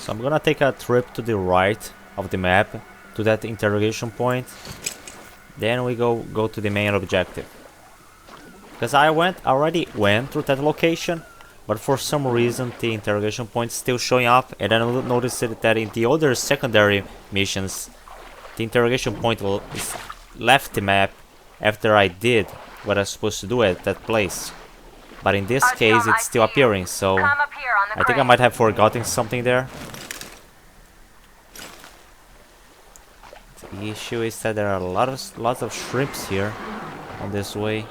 So I'm gonna take a trip to the right of the map to that interrogation point. Then we go to the main objective. Because I already went through that location, but for some reason the interrogation point is still showing up, and then I noticed that in the other secondary missions, the interrogation point left the map after I did what I was supposed to do at that place. But in this case, it's still appearing, so I think I might have forgotten something there. The issue is that there are lots of shrimps here on this way.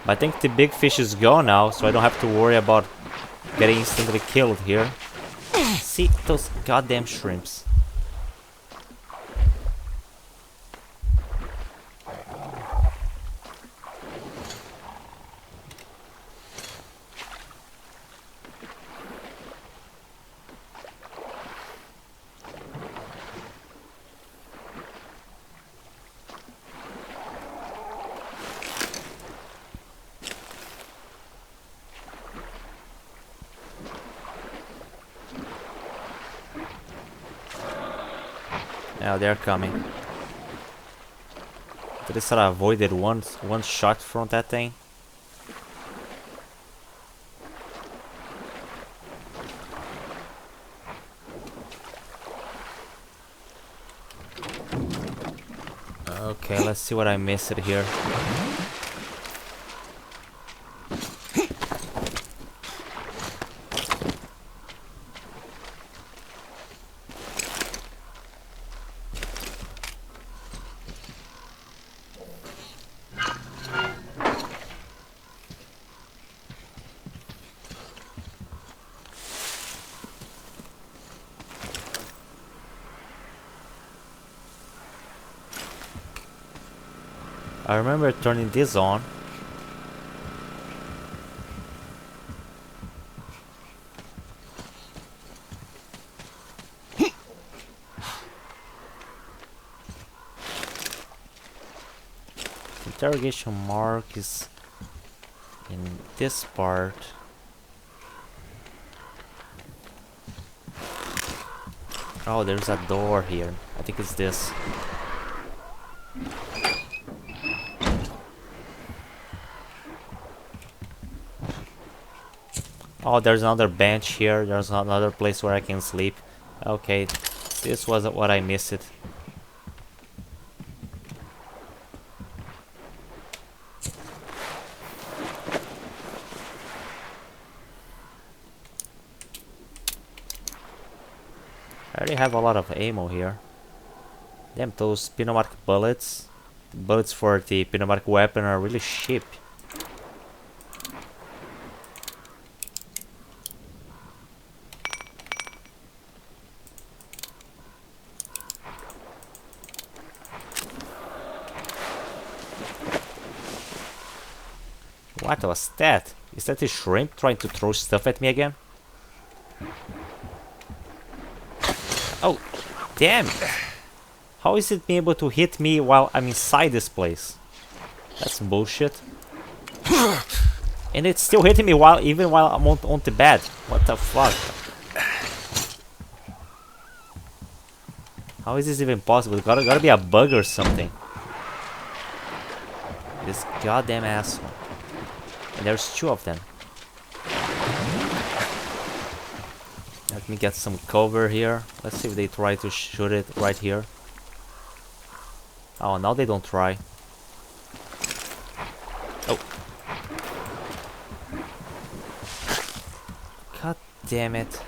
But I think the big fish is gone now, so I don't have to worry about getting instantly killed here. See those goddamn shrimps. Now they're coming. At least I avoided one shot from that thing. Okay, let's see what I missed here. I remember turning this on. Interrogation mark is in this part. Oh, there's a door here. I think it's this. Oh, there's another bench here. There's another place where I can sleep. Okay, this was what I missed. I already have a lot of ammo here. Damn, those pneumatic bullets. The bullets for the pneumatic weapon are really cheap. What was that? Is that a shrimp trying to throw stuff at me again? Oh, damn! How is it being able to hit me while I'm inside this place? That's bullshit. And it's still hitting me even while I'm on the bed. What the fuck? How is this even possible? Gotta be a bug or something. This goddamn asshole. And there's two of them. Let me get some cover here. Let's see if they try to shoot it right here. Oh, now they don't try. Oh. God damn it.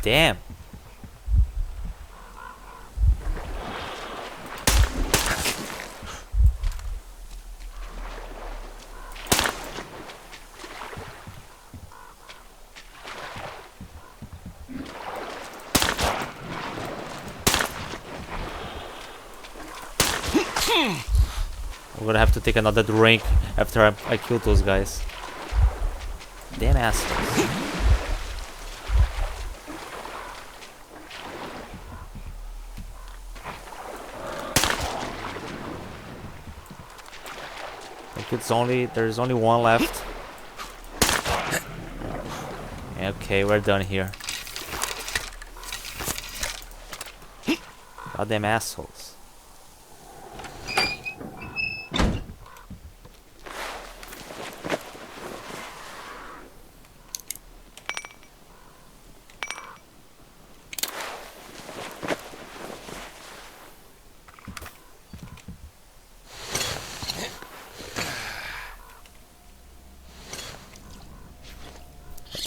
Damn. I'm gonna have to take another drink after I kill those guys. Damn assholes. I think there's only one left. Okay, we're done here. Goddamn assholes.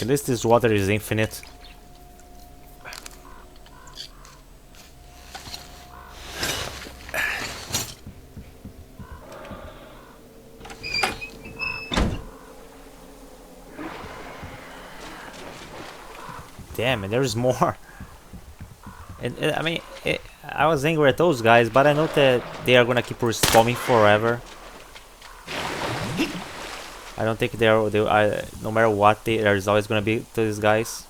At least this water is infinite. Damn, and there's more. I mean, I was angry at those guys, but I know that they are gonna keep respawning forever. I don't think no matter what, there's always gonna be these guys.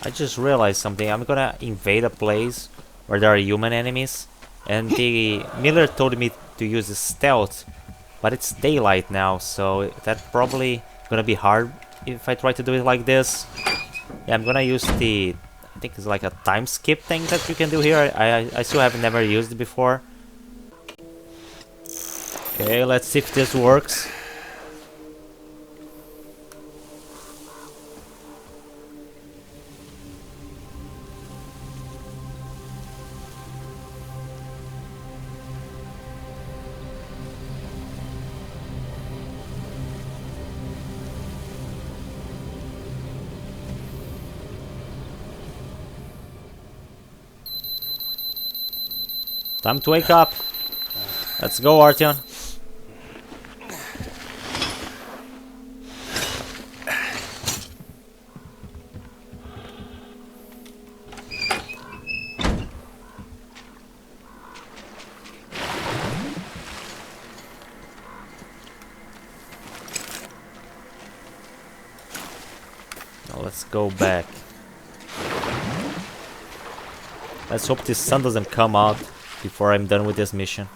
I just realized something. I'm gonna invade a place where there are human enemies, and the Miller told me to use stealth, but it's daylight now, so that probably gonna be hard if I try to do it like this. Yeah, I'm gonna use I think it's like a time skip thing that you can do here. I still have never used it before. Okay, let's see if this works. Time to wake up. Let's go, Artyom. Now let's go back. Let's hope this sun doesn't come out before I'm done with this mission.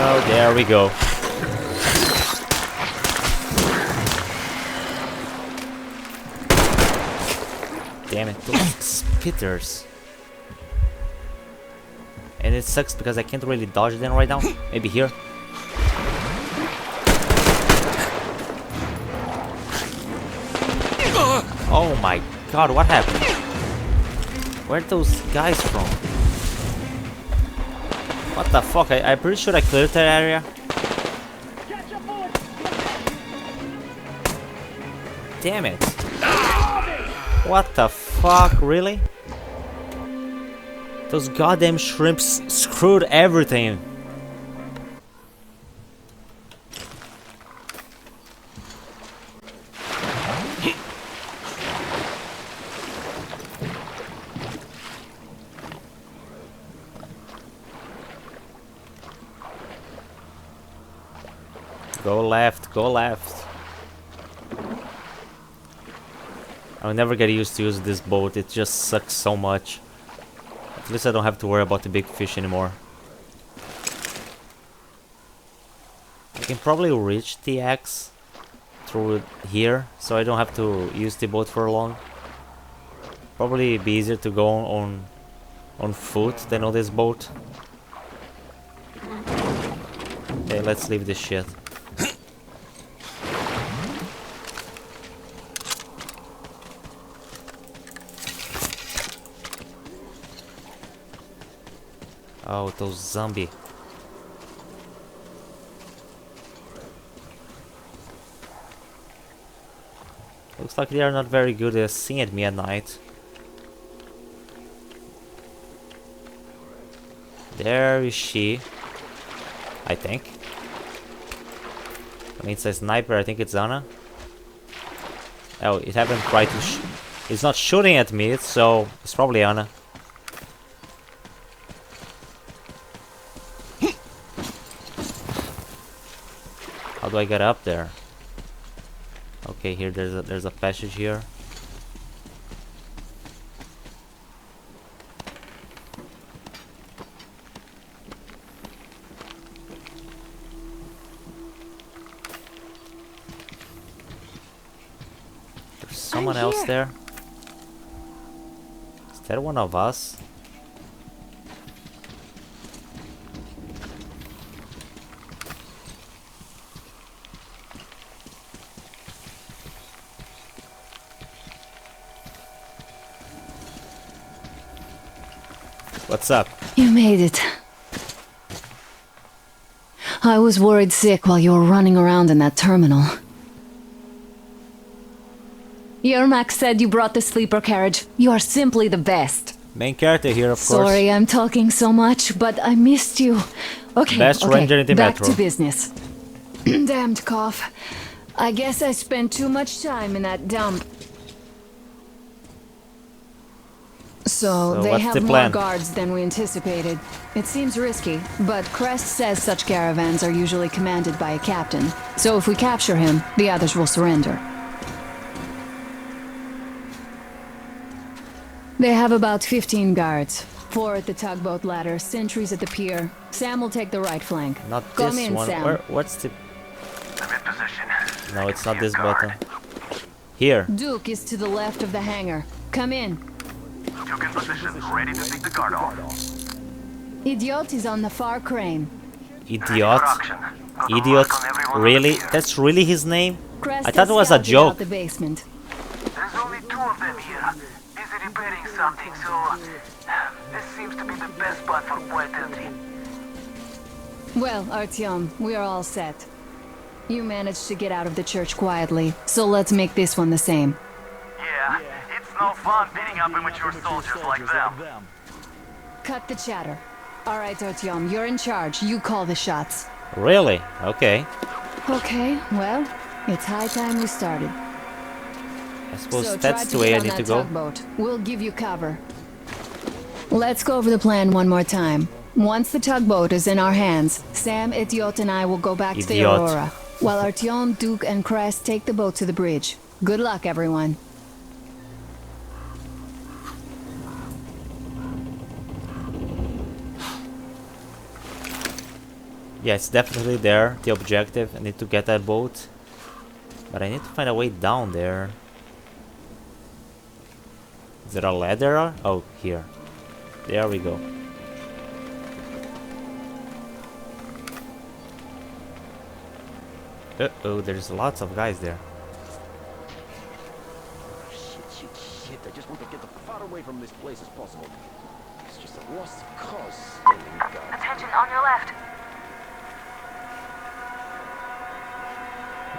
Oh, there we go. Damn it, those spitters. And it sucks because I can't really dodge them right now. Maybe here. Oh my god, what happened? Where are those guys from? What the fuck? I'm pretty sure I cleared that area. Damn it. What the fuck? Really? Those goddamn shrimps screwed everything. Go left, go left. I'll never get used to use this boat, it just sucks so much. At least I don't have to worry about the big fish anymore. I can probably reach the axe through here, so I don't have to use the boat for long. Probably be easier to go on foot than on this boat. Okay, let's leave this shit. Oh, those zombie. Looks like they are not very good at seeing at me at night. There is she. I think. I mean, it's a sniper. I think it's Anna. Oh, it haven't tried to. It's not shooting at me, so it's probably Anna. How do I get up there? Okay, here there's a passage here. There's someone else there. Is that one of us? What's up? You made it. I was worried sick while you were running around in that terminal. Yermak said you brought the sleeper carriage. You are simply the best. Main character here, of course. Sorry I'm talking so much, but I missed you. Okay, Best ranger in the back metro. to business. Damned cough. I guess I spent too much time in that dump. So they what's have the more plan? guards than we anticipated. It seems risky, but Crest says such caravans are usually commanded by a captain. So if we capture him, the others will surrender. They have about 15 guards. 4 at the tugboat ladder, sentries at the pier. Sam will take the right flank. Not Come this in, one. Sam. What's the... I'm in position. No, it's not this button. Here. Duke is to the left of the hangar. Come in. Duke in position, ready to take the guard off. Idiot is on the far crane. Idiot. Production. Got Idiot. mark on everyone Really? on the pier. That's really his name? Crest I thought has it was a scouted joke. out the basement. There's only 2 of them here. Busy repairing something, so this seems to be the best spot for quiet entry. Well, Artyom, we are all set. You managed to get out of the church quietly, so let's make this one the same. Yeah, it's no fun beating up immature soldiers like them. Cut the chatter. All right, Artyom, you're in charge. You call the shots. Really? Okay. Okay, well, it's high time we started. I suppose So that's try the way get I on need that to go. tugboat. We'll give you cover. Let's go over the plan one more time. Once the tugboat is in our hands, Sam, Idiot, and I will go back to the Idiot. Aurora, while Artyom, Duke, and Crest take the boat to the bridge. Good luck, everyone. Yeah, it's definitely there, the objective. I need to get that boat. But I need to find a way down there. Is there a ladder? Oh, here. There we go. Uh-oh, there's lots of guys there. Shit. I just want to get as far away from this place as possible. It's just a lost cause standing guard. Attention on your left.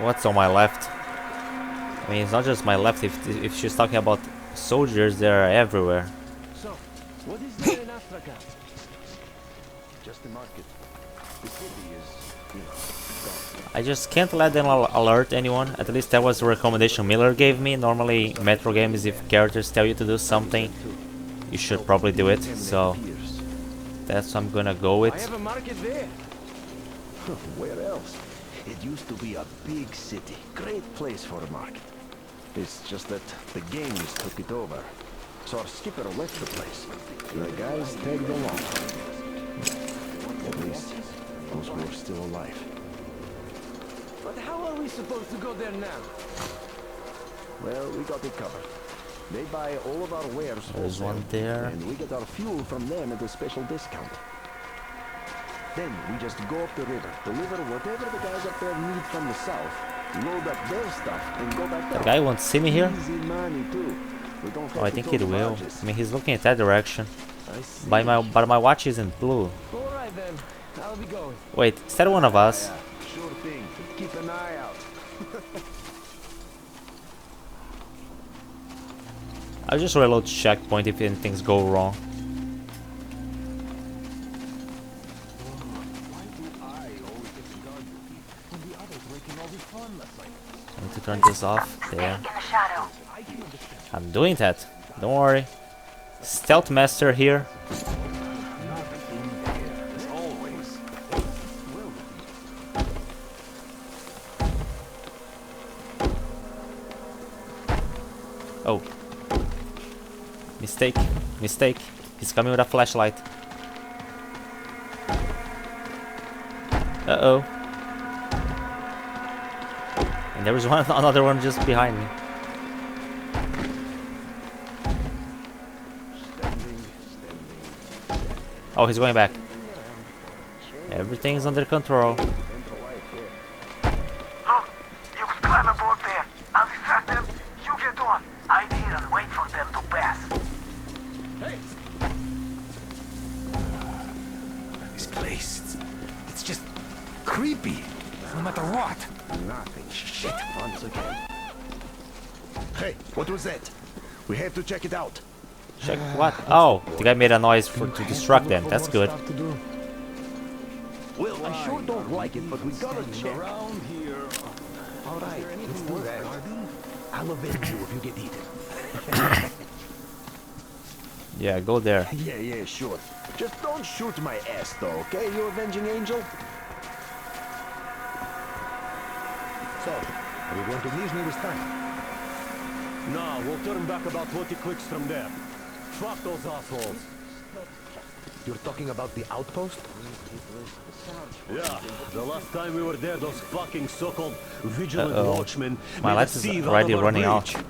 What's on my left? I mean, it's not just my left. If she's talking about soldiers, they're everywhere. So, what is there in Africa? Just the market. The city is, gone. I just can't let them alert anyone. At least that was the recommendation Miller gave me. Normally, Metro games, if characters tell you to do something, you should probably do it. So that's what I'm gonna go I with. have a market there. Where else? It used to be a big city. Great place for a market. It's just that the gangs took it over. So our skipper left the place. The guys tagged along. At least, those who are still alive. But how are we supposed to go there now? Well, we got it covered. They buy all of our wares There's wholesale, one there. and we get our fuel from them at a special discount. Then we just go up the river, deliver whatever the guys up there need from the south, load up their stuff, and go back down. The guy won't see me here? Easy money too. We don't Oh, I have to think tow it will. barges. I mean, he's looking at that direction. I see. But my watch isn't blue. Alright then, I'll be going. Wait, is that one of us? Yeah, sure thing. Keep an eye out. I'll just reload checkpoint if anything's go wrong. I need to turn this off. There. In the shadow. I'm doing that. Don't worry. Stealth master here. Oh. Mistake. Mistake. He's coming with a flashlight. Uh-oh. And there was another one just behind me. Oh, he's going back. Everything's under control. Look, you can climb aboard there. I'll distract them. You get on. I'm here and wait for them to pass. This place, it's just creepy. No matter what. Nothing. Shit, once again. Hey, what was that? We have to check it out. Check what? Oh, the guy made a noise to distract them. That's good. Well, I sure don't like it, but we gotta check. Around here. All right, let's do that. I'll avenge you if you get eaten. Yeah, go there. Yeah, sure. Just don't shoot my ass, though, okay, you avenging angel? So, are we going to Nizhny this time? No, we'll turn back about 20 clicks from there. Fuck those assholes. You're talking about the outpost? Yeah, the last time we were there, those fucking so-called vigilant watchmen My made a light is sieve already out of our running out. breach.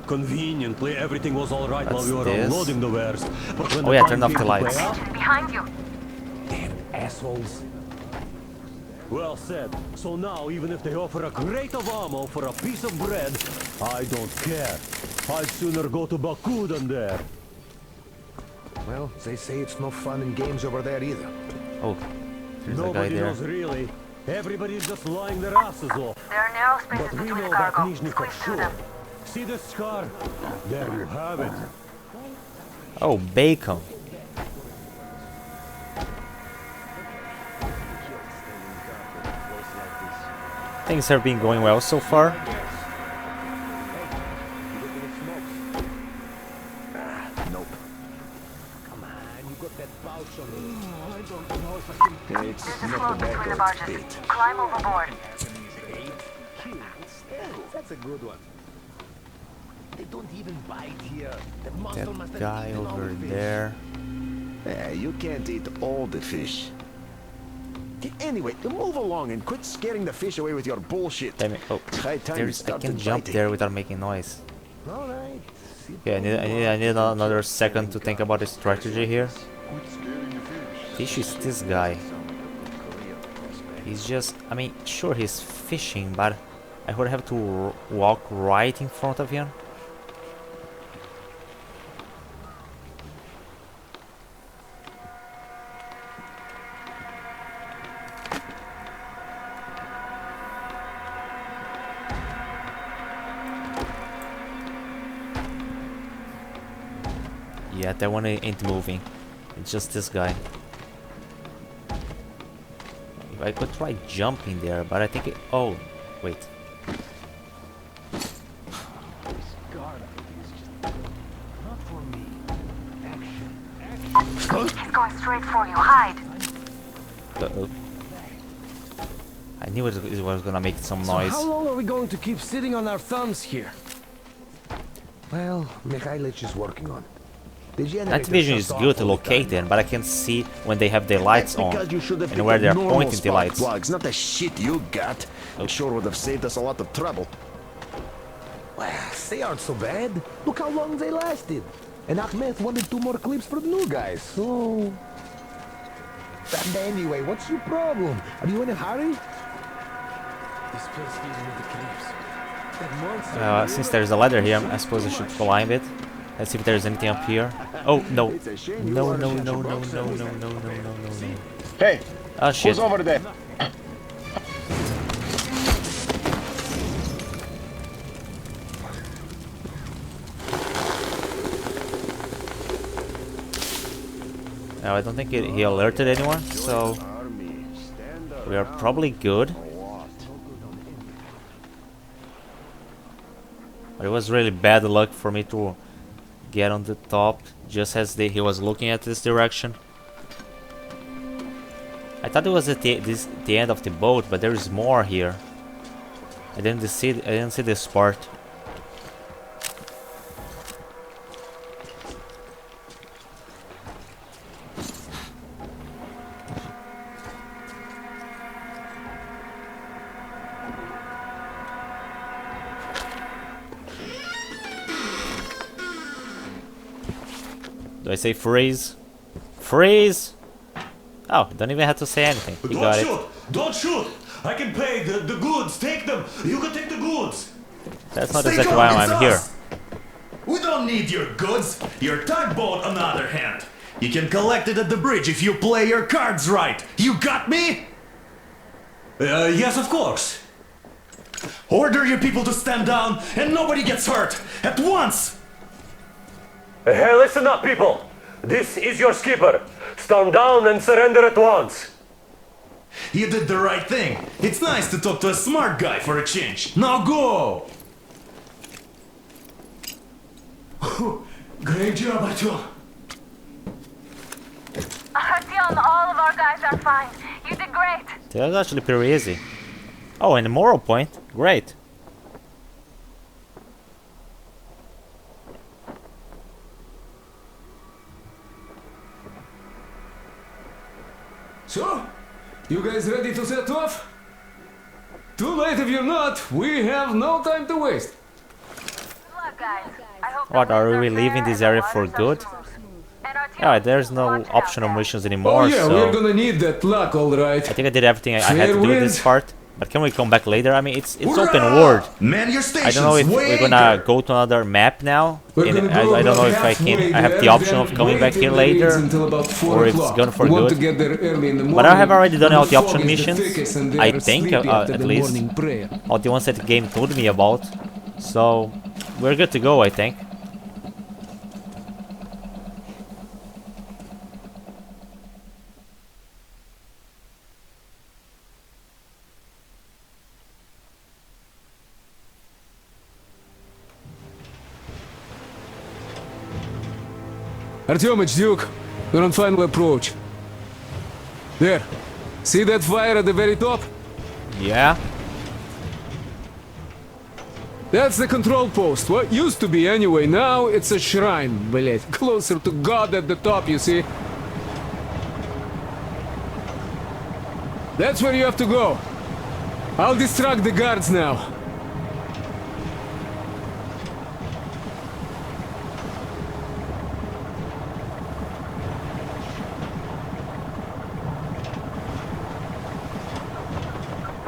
Conveniently, everything was all right while What's we were this? unloading the wares. But when Oh the yeah, time turn off came the to pay lights. up- Behind you. Damn assholes. Well said. So now, even if they offer a crate of ammo for a piece of bread, I don't care. I'd sooner go to Baku than there. Well, they say it's no fun in games over there either. Oh, there's a guy Nobody there. knows really. Everybody's just lying their asses off. There are narrow spaces But we between know about cargo. Nizhny for Squeeze through sure. them. See this scar? There you have it. Oh, bacon. Things have been going well so far. Nope. Come on, you got that pouch on you. I don't know if I can... It's There's a not float between the tobacco, barges. it's bait. Climb overboard. That's a good one. They don't even bite here. The monster must That have guy eaten all over the fish. there. Yeah, you can't eat all the fish. Anyway, move along and quit scaring the fish away with your bullshit. Damn it. Oh, High time you I started can jump biting. there without making noise. All right. Okay, I need another second to think about the strategy here. Fish is this guy. He's just, I mean, sure he's fishing, but I would have to walk right in front of him. Yeah, that one ain't moving. It's just this guy. If I could try jumping there, but I think it... Oh, wait. He's going straight for you. Hide. Uh-oh. I knew it was gonna make some So noise. how long are we going to keep sitting on our thumbs here? Well, Mikhailich is working on. The Night generator vision shuts is off good to all the locate time. them, but I can see when they have their lights That's on because you should have and where picked they're up normal pointing the spark lights. plugs, not the shit you got. Oh. It sure would have saved us a lot of trouble. Well, they aren't so bad. Look how long they lasted. And Ahmed wanted 2 more clips for the new guys, so... And anyway, what's your problem? Are you in a hurry? This place gives me the creeps. That monster... Since there's a ladder here, I suppose I should climb it. Let's see if there's anything up here. Oh, no. It's a shame you No, aren't no, such a no, no, boxer. no, no, no, no, no, no, no. Hey, Oh, shit. who's over there? No, I don't think he alerted anyone, so Army, stand we are probably good. what? But it was really bad luck for me to get on the top just as he was looking at this direction. I thought it was at the end of the boat, but there is more here. I didn't see this part. Do I say freeze? Freeze! Oh, don't even have to say anything. You got it. Don't shoot! I can pay the goods. Take them. You can take the goods. That's not Stay exactly calm, why it's I'm here. us. We don't need your goods. Your tugboat, on the other hand. You can collect it at the bridge if you play your cards right. You got me? Yes, of course. Order your people to stand down and nobody gets hurt. At once! Hey, listen up, people. This is your skipper. Stand down and surrender at once. You did the right thing. It's nice to talk to a smart guy for a change. Now go! Great job, Artyom. Artyom, all of our guys are fine. You did great. That was actually pretty easy. Oh, and the moral point. Great. So, you guys ready to set off? Too late if you're not. We have no time to waste. Good luck, guys. I hope What, the are winds we fair leaving and this the area waters for are good? smooth. And Artyom, Yeah, there's no watch out optional there. missions anymore, Oh yeah, so we're gonna need that luck, all right. I think I did everything I had Fair to do in this wind. part. But can we come back later? I mean, it's open Hurrah! world. Man your I stations. don't know if weigh we're gonna anchor. go to another map now. We're And gonna go I don't know about if I can. halfway I have the there, option then of coming wait back here in the reeds later, until about 4 or if it's o'clock. gone for We want good. to get there early in the But I have morning already done when all the fog option is the missions. thickest and they I are think, sleepy after at the least. morning prayer. All the ones that the game told me about. So we're good to go, I think. Artyom, it's Duke. We're on final approach. There. See that fire at the very top? Yeah. That's the control post. What used to be anyway. Now it's a shrine, блять. Closer to God at the top, you see? That's where you have to go. I'll distract the guards now.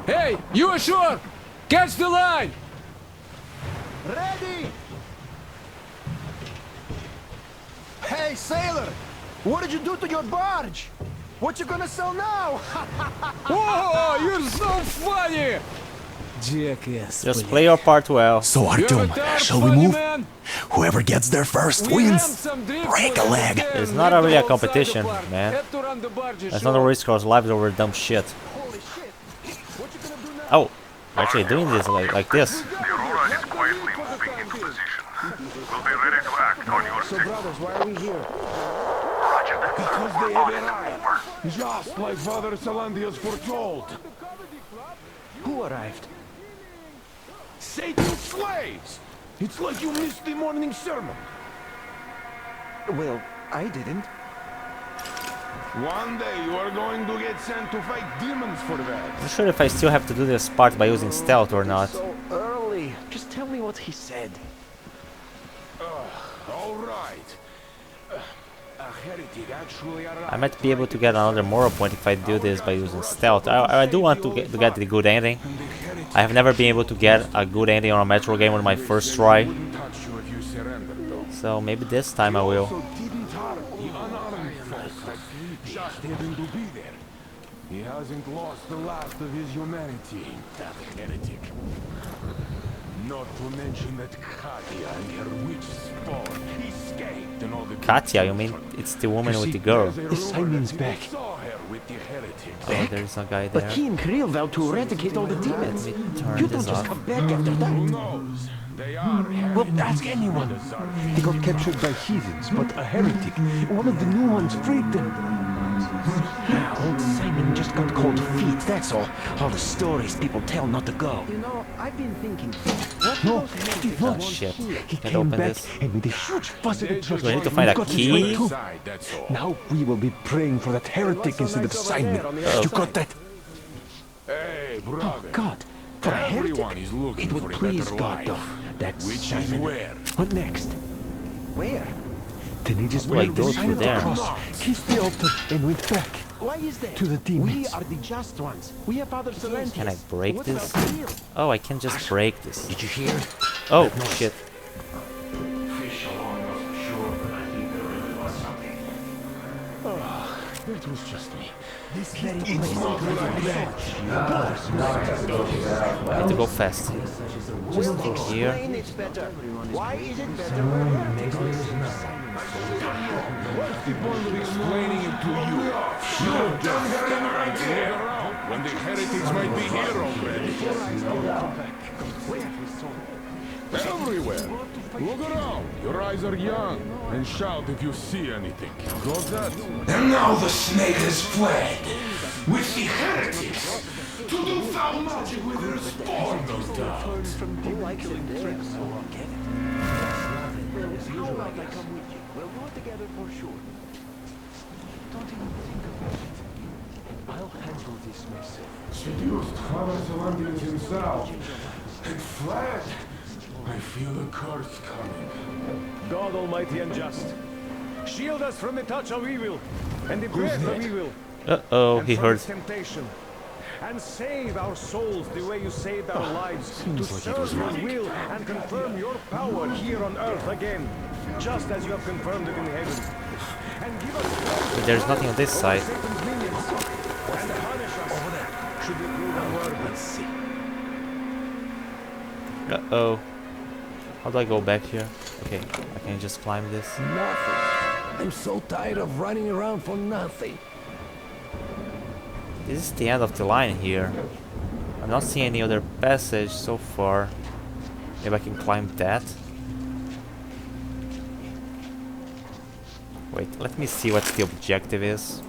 Hey, you ashore! Catch the line! Ready! Hey, sailor! What did you do to your barge? What you gonna sell now? Whoa, you're so funny! Jackass. Just play your part well. So You have a Artyom, dark shall we funny move? man? Whoever gets there first We wins. have some drinks Break for a you. leg. Then It's not leave really the a whole side competition, apart. man. Head to run the barge That's ashore. not a risk our lives over dumb shit. Holy shit! What you gonna do now? Oh, we're actually doing this like this. The Aurora is quietly moving into position. We'll be ready to act on your So signal. brothers, why are we here? Roger that. Because they We're on have it. arrived. Over. Just like Father Salandius foretold. Who arrived? Satan's slaves! It's like you missed the morning sermon. Well, I didn't. One day you are going to get sent to fight demons for that. I'm not sure if I still have to do this part by using stealth or not. So early. Just tell me what he said. All right. A heretic actually arrived. I might be able to get another moral point if I do this by using stealth. I do want to get the good ending. I have never been able to get a good ending on a Metro game on my first try. Wouldn't touch you if you surrendered, though. So maybe this time I will. Also didn't harm the unarmed folk. Just happened to be there. He hasn't lost the last of his humanity, that heretic. Not to mention that Katya and her witch spawn escaped and all the... Katya, you mean it's the woman with the girl? Simon's back. Saw her with the heretic. Oh, there's a guy there. But he and Kirill vowed to eradicate all the demons. Let me turn You this don't just off. come back after Who that. knows? They are Well, ask anyone. They got captured by heathens, but a heretic, one of the new ones, freed them. Old Simon just got cold feet, that's all. All the stories people tell not to go. You know, I've been thinking... No, Oh shit. he Can't came open back this. and with a huge fuss at the church. Do I need to find a got his key? way too. that's all. Now we will be praying for that heretic instead of Simon. You got that? Hey, brother. God, for a Everyone heretic? is looking It would for a please better God, life. though. That's Which is Simon. where? What next? Where? Then he just Like went the those sign were of the there. cross, kissed the altar, and went back. Why is that? To the demons. We are the just ones. We have Father Silentius. Can I break What this? about Kirill? Oh, I can just break this. Did you hear? Oh shit. That was just me. This very place. I need to go fast. Just think here. It's better. Why is it better? What's the point of explaining it to you? You don't just stand there around when the heretics might be here already. Everywhere. Look around. Your eyes are young. And shout if you see anything. Got that? And now the snake has fled with the heretics to do foul magic with her spawn, no doubt. He likes it there, so I'll get it. How about I come with you? We'll go together for sure. Don't even think about it. I'll handle this myself. Seduced Father Silentius himself. And fled. I feel the curse coming. God Almighty and just, shield us from the touch of evil and the breath of evil. Uh-oh, and he from heard. its temptation. And save our souls the way you saved our lives, to serve your will and confirm your power here on earth again, just as you have confirmed it in heaven. And give us There's nothing on this side. Satan's minions, and punish us over there should we prove unworthy. Let's see. Uh-oh. How do I go back here? Okay, I can just climb this. Nothing. I'm so tired of running around for nothing. This is the end of the line here. I'm not seeing any other passage so far. Maybe I can climb that. Wait, let me see what the objective is.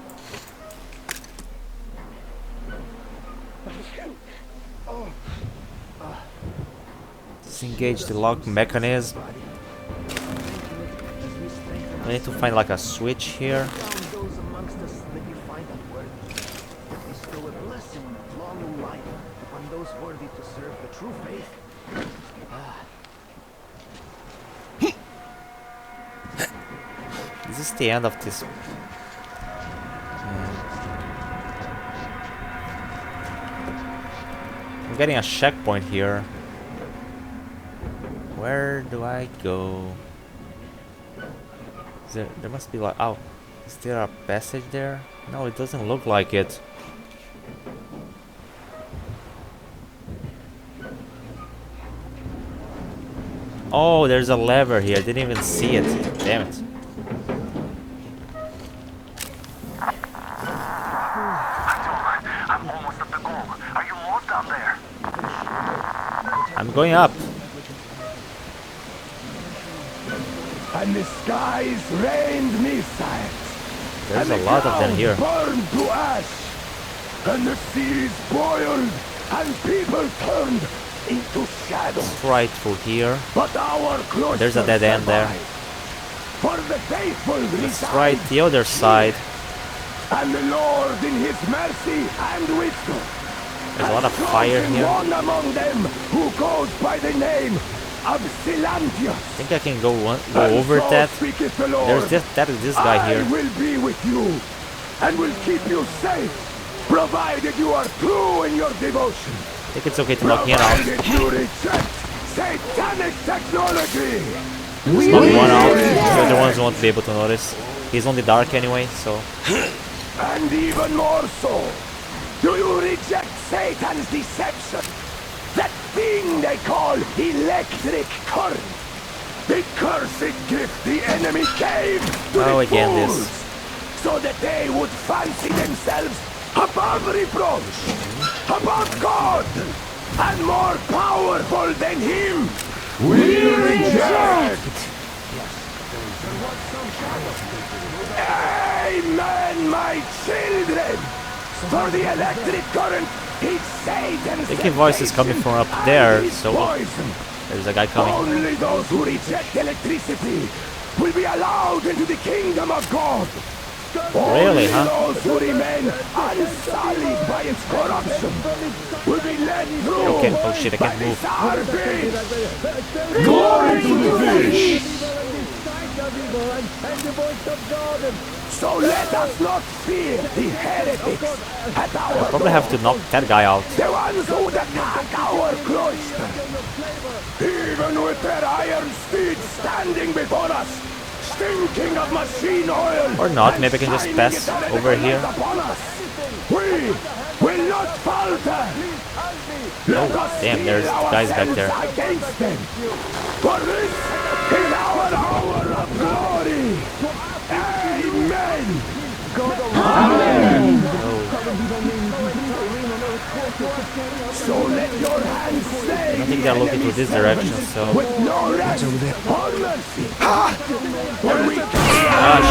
Disengage the lock mechanism. I need to find like a switch here. Those amongst us that you find unworthy. Bestow a blessing of long life upon those worthy to serve the true faith. Is this the end of this? I'm getting a checkpoint here. Where do I go? There must be like, oh, is there a passage there? No, it doesn't look like it. Oh, there's a lever here. I didn't even see it. Damn it. I'm almost at the goal. Are you lost down there? I'm going up. And the skies rained missiles. There's a lot of them here. Burned to ash. And the seas boiled. And people turned into shadow. Let's try through here. But our cloister There's a dead end there. survived. For the faithful Let's reside try the other side. And the Lord in his mercy and wisdom There's a lot of fire chosen here. one among them who goes by the name of Silentius. I think I can go over so that. speaketh the Lord, There's this guy here. I will be with you and will keep you safe, provided you are true in your devotion. I think it's okay to knock me out. Provided you reject satanic technology. Smoke one out. The other ones won't be able to notice. He's on the dark anyway, so. And even more so, do you reject Satan's deception? That thing they call electric current. The cursed gift the enemy gave to the again fools, this. so that they would fancy themselves above reproach, above God, and more powerful than Him. We reject! Amen, my children! For the electric current is Satan's I think his voice is coming from up there, so there's a guy coming. Only those who reject electricity will be allowed into the kingdom of God. Really, huh? Only those who remain unsullied by its corruption will be led through. Okay, oh shit, I can't move. Glory to the fish! So let us not fear the heretics at our I'll probably have to knock that guy out. the ones who attack our cloister. Even with their iron steeds standing before us, stinking of machine oil. Or not, maybe I can just pass over here. We will not falter. Oh, damn, there's guys back there. Against them. For this is our hour of glory. Amen. Amen. So let your hands say. I don't think they're looking to this direction, so. With no rest or mercy. Ah,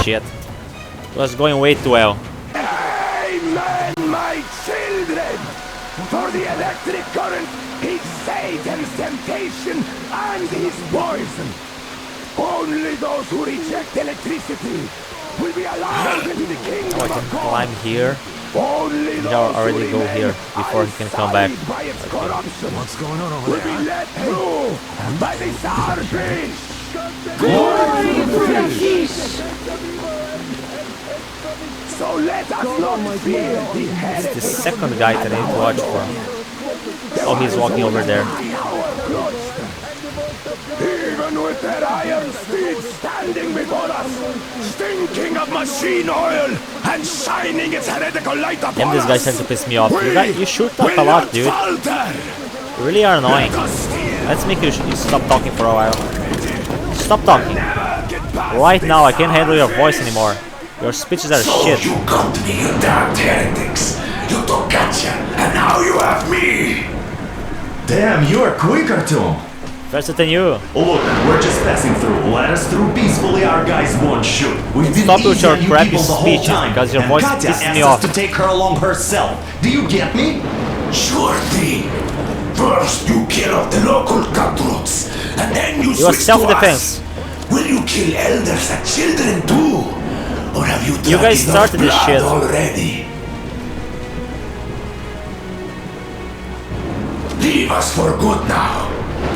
shit. It was going way too well. Amen, my children. For the electric current is Satan's temptation and his poison. Only those who reject electricity will be allowed into the kingdom Oh, I can of God. climb here. Only I'll those already who go remain here before he can come back. unsullied by its corruption What's going on over will there? be led through by the sour fish. Glory to the fish! So let us not fear the It's heretics. the second guy that I need to watch for. Oh, he's walking over there. Even with their iron steeds standing before us, stinking of machine oil and shining its heretical light upon Damn, this guy us. starting to piss me off. You shoot up will a lot, not dude. falter. You really are annoying. Let us steal. Let's make you stop talking for a while. Stop talking. Never get past Right this now, I can't handle your voice anymore. Your speeches are So shit. you got me, you damned heretics. You took gotcha, and now you have me. Damn, you're quicker, Tom. Faster than you. Look, we're just passing through. Let us through peacefully. Our guys won't shoot. We've been Stop with easy your on you crappy people the whole speeches, time. because your And voice Katya pisses me asked off. us to take her along herself. Do you get me? Sure thing. First you kill off the local cutthroats, and then you You are switch self-defense. to us. Will you kill elders and children too? Or have you You guys drunk enough started this blood shit. already? Leave us for good now.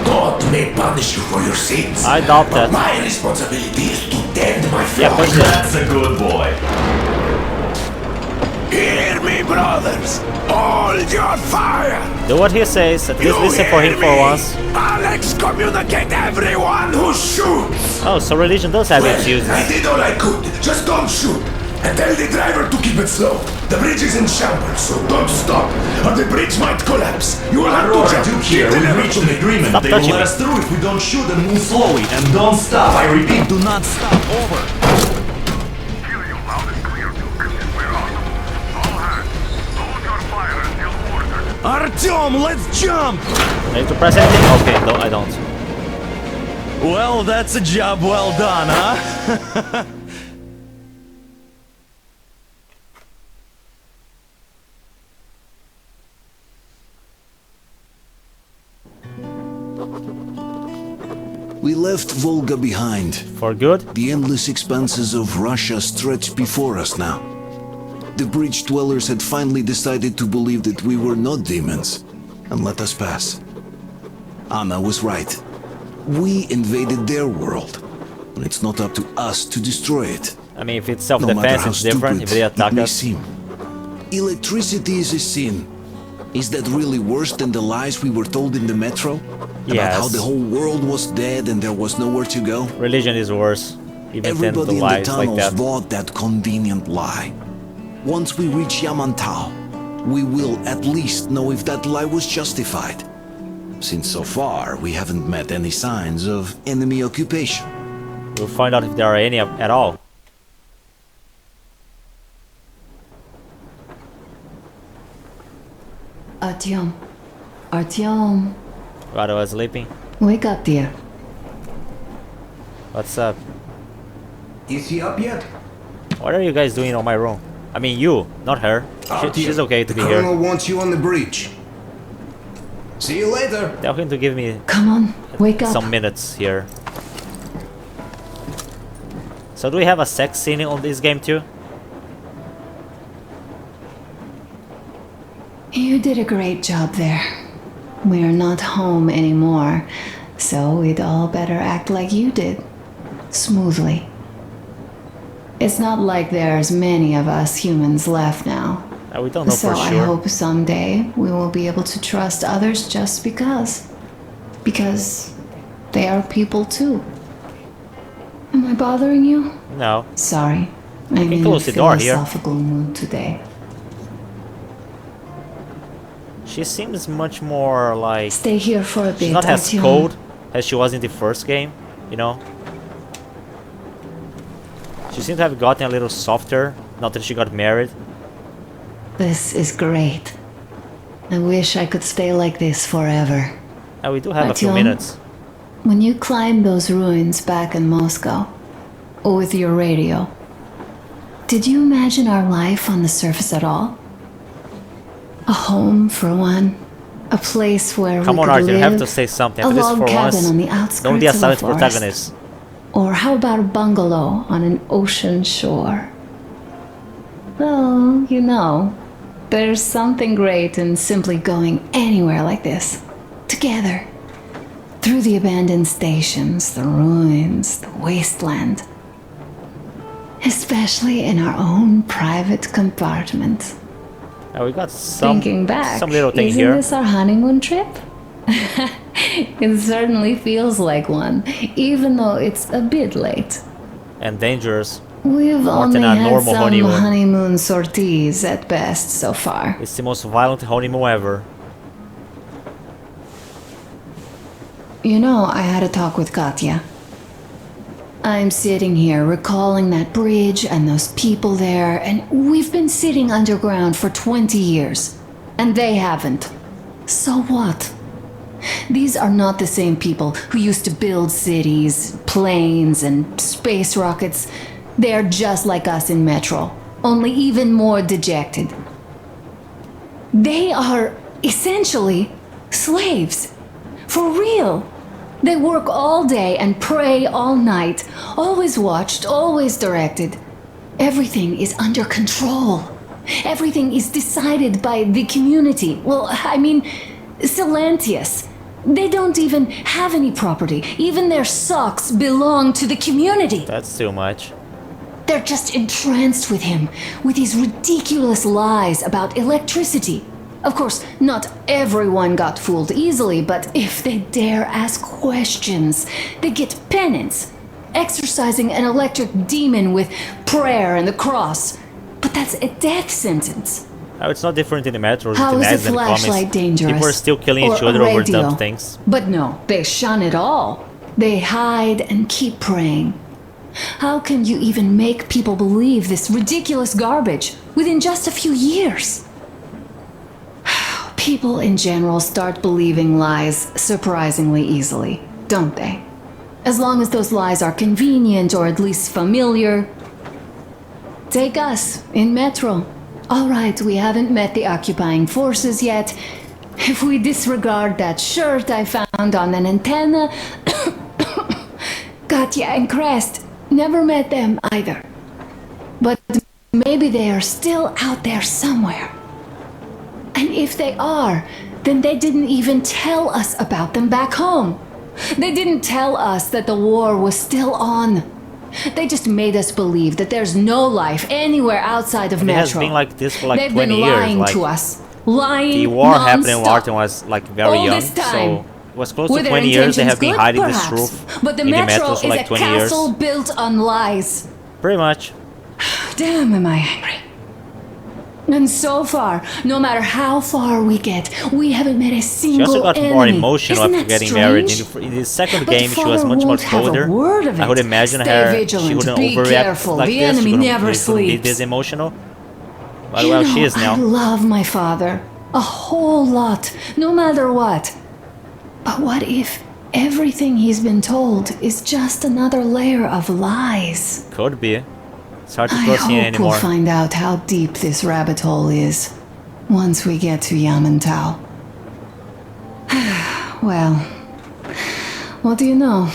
God may punish you for your sins. I doubt but that. my responsibility is to tend my Yeah, flock. push it. That's a good boy. Hear me, brothers. Hold your fire. Do what he says. At least listen for him for once. I'll excommunicate everyone who shoots. Oh, so religion does have its uses. I did all I could. Just don't shoot. And tell the driver to keep it slow. The bridge is in shambles, so don't stop, or the bridge might collapse. You will have to Aurora, jump. Duke here. Keep the We've lever reached to an me. agreement. Stop They will touching let me. us through if we don't shoot and move slowly. And don't stop. I repeat, do not stop. Over. Hear you loud and clear, Duke. We're on. All hands, hold your fire until ordered. Artyom, let's jump! Need to press anything? Okay, no, I don't. Well, that's a job well done, huh? We left Volga behind. For good? The endless expanses of Russia stretched before us now. The bridge dwellers had finally decided to believe that we were not demons and let us pass. Anna was right. We invaded their world, and it's not up to us to destroy it. I mean, if it's No matter self-defense, how it's different. stupid If they it attack may us. seem. Electricity is a sin, Is that really worse than the lies we were told in the metro? About how Yes. the whole world was dead and there was nowhere to go? Religion is worse. Even than the Everybody in the lies like tunnels that. bought that convenient lie. Once we reach Yamantau, we will at least know if that lie was justified. Since so far, we haven't met any signs of enemy occupation. We'll find out if there are any at all. Artyom. Artyom. While I was sleeping. Wake up, dear. What's up? Is he up yet? What are you guys doing on my room? I mean you, not her. She's okay to be the here. colonel wants you on the bridge. See you later. They're going to give me Come on, wake up. some minutes here. So do we have a sex scene on this game too? You did a great job there. We're not home anymore, so we'd all better act like you did. Smoothly. It's not like there's many of us humans left now. We don't know So for I sure. hope someday we will be able to trust others just because. Because they are people too. Am I bothering you? No. Sorry. I'm in a close the door here. philosophical mood today. She seems much more like Stay here for a bit. she's not as Artyom. cold as she was in the first game, you know? She seems to have gotten a little softer, not that she got married. This is great. I wish I could stay like this forever. And we do have a few Artyom, minutes. When you climbed those ruins back in Moscow, with your radio, did you imagine our life on the surface at all? A home, for one. A place where Come we on, could Arthur, you live. have to say something. A At least log for cabin once, on the outskirts don't be a of silent forest. protagonist. Or how about a bungalow on an ocean shore? Well, you know, there's something great in simply going anywhere like this. Together. Through the abandoned stations, the ruins, the wasteland. Especially in our own private compartment. We got some little thing isn't here. this our honeymoon trip? It certainly feels like one, even though it's a bit late. And dangerous. We've More only than a had normal some honeymoon. honeymoon sorties at best so far. It's the most violent honeymoon ever. You know, I had a talk with Katya. I'm sitting here recalling that bridge and those people there, and we've been sitting underground for 20 years, and they haven't. So what? These are not the same people who used to build cities, planes, and space rockets. They're just like us in Metro, only even more dejected. They are essentially slaves. For real. They work all day and pray all night, always watched, always directed. Everything is under control. Everything is decided by the community. Well, I mean, Silantius. They don't even have any property. Even their socks belong to the community. That's too much. They're just entranced with him, with his ridiculous lies about electricity. Of course, not everyone got fooled easily, but if they dare ask questions, they get penance, exorcising an electric demon with prayer and the cross. But that's a death sentence. Oh, it's not different in the metros, How in the is ads a and the flashlight comics. dangerous? People are still killing each Or other a over radio? dumb things. But no, they shun it all. They hide and keep praying. How can you even make people believe this ridiculous garbage within just a few years? People in general start believing lies surprisingly easily, don't they? As long as those lies are convenient or at least familiar. Take us, in Metro. All right, we haven't met the occupying forces yet. If we disregard that shirt I found on an antenna... Katya and Crest, never met them either. But maybe they are still out there somewhere. And if they are, then they didn't even tell us about them back home. They didn't tell us that the war was still on. They just made us believe that there's no life anywhere outside of It Metro. has been like this for like They've 20 been years. lying Like, to us. lying The war happened when non-stop. Martin was like very All young, this time. so it was close Were to their 20 years they intentions have been good? hiding Perhaps. this truth But the in the metro metro, so is like a 20 years. castle built on lies. Pretty much. Damn, am I angry. And so far, no matter how far we get, we haven't met a She single also got enemy. more emotional Isn't after that getting married. strange? In the second But game, she was Father much more won't have a colder. word of I would it. imagine Stay her, vigilant, she wouldn't be overreact careful. like The this. enemy She wouldn't, never she wouldn't be sleeps. this emotional. But You well, know, she is now. I love my father. A whole lot, no matter what. But what if everything he's been told is just another layer of lies? Could be. It's hard to I trust him hope anymore. we'll find out how deep this rabbit hole is once we get to Yamantau. Well, what do you know?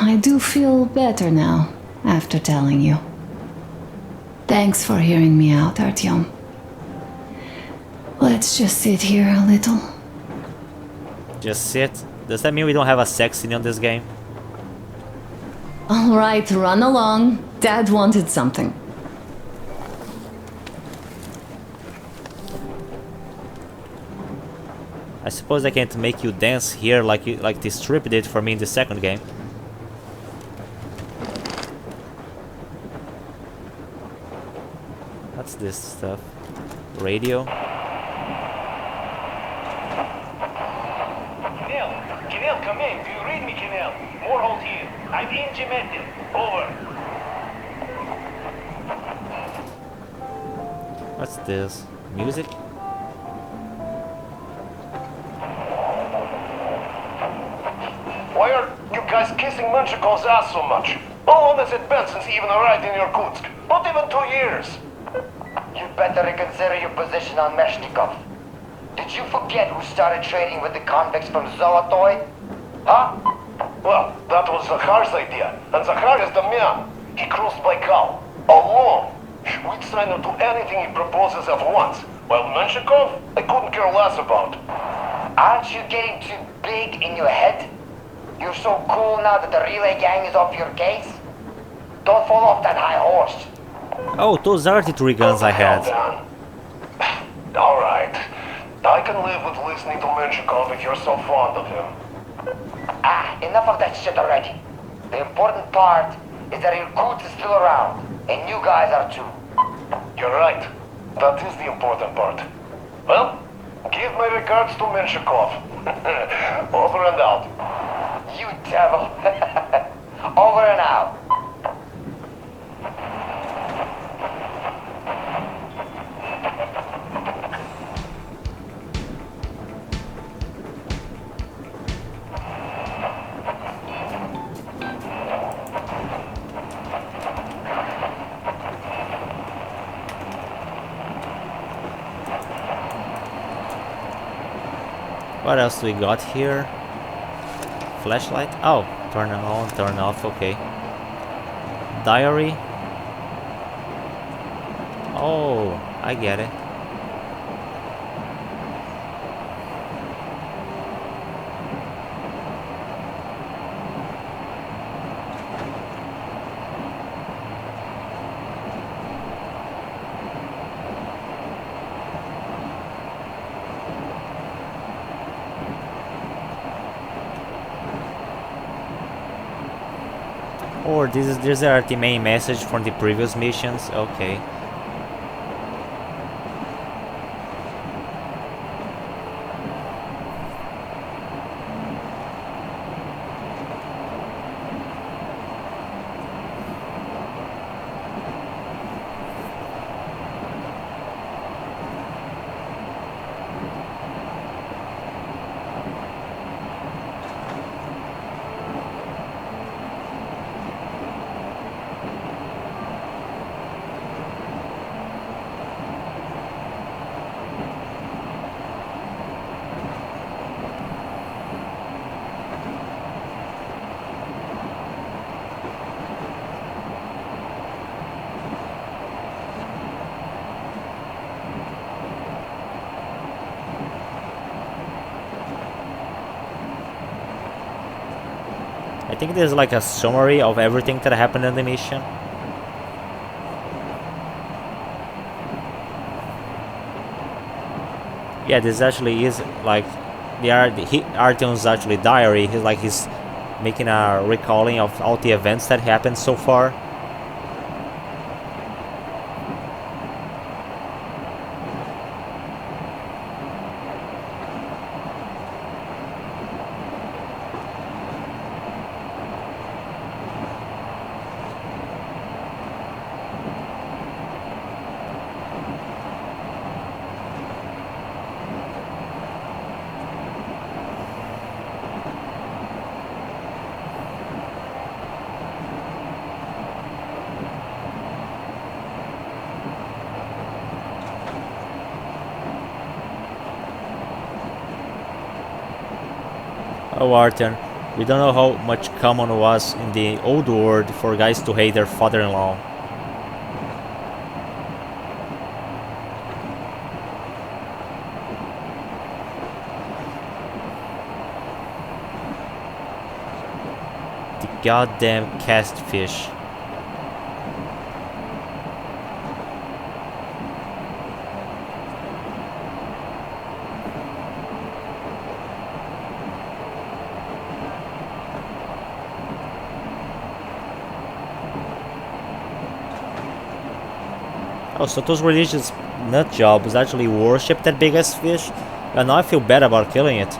I do feel better now after telling you. Thanks for hearing me out, Artyom. Let's just sit here a little. Just sit. Does that mean we don't have a sex scene on this game? All right, run along. Dad wanted something. I suppose I can't make you dance here like the strip did for me in the second game. What's this stuff? Radio? Kenel, come in. Do you read me, Kenel? Warhold here. I'm in Yamantau. Over. What's this? Music? Why are you guys kissing Menshikov's ass so much? How long has it been since he even arrived in Irkutsk? Not even 2 years. You better reconsider your position on Meshnikov. Did you forget who started trading with the convicts from Zolotoy? Huh? Well, that was Zakhar's idea, and Zakhar is the man. He crossed Baikal, alone. We'd sign him to anything he proposes at once. While Menshikov, I couldn't care less about. Aren't you getting too big in your head? You're so cool now that the relay gang is off your case? Don't fall off that high horse. Oh, those are the 3 guns I had. Alright. I can live with listening to Menshikov if you're so fond of him. Enough of that shit already. The important part is that Irkutsk is still around, and you guys are too. You're right. That is the important part. Well, give my regards to Menshikov. Over and out. You devil. Over and out. What else do we got here? Flashlight? Oh, turn on, turn off, okay. Diary? Oh, I get it. Or these are the main message from the previous missions. Okay. I think there's like a summary of everything that happened in the mission. Yeah, this actually is like Artyom's actually diary. He's making a recalling of all the events that happened so far. Oh, Artyom, we don't know how much common was in the old world for guys to hate their father-in-law. The goddamn castfish. Oh, so those religious nut jobs actually worship that big ass fish? And now I feel bad about killing it.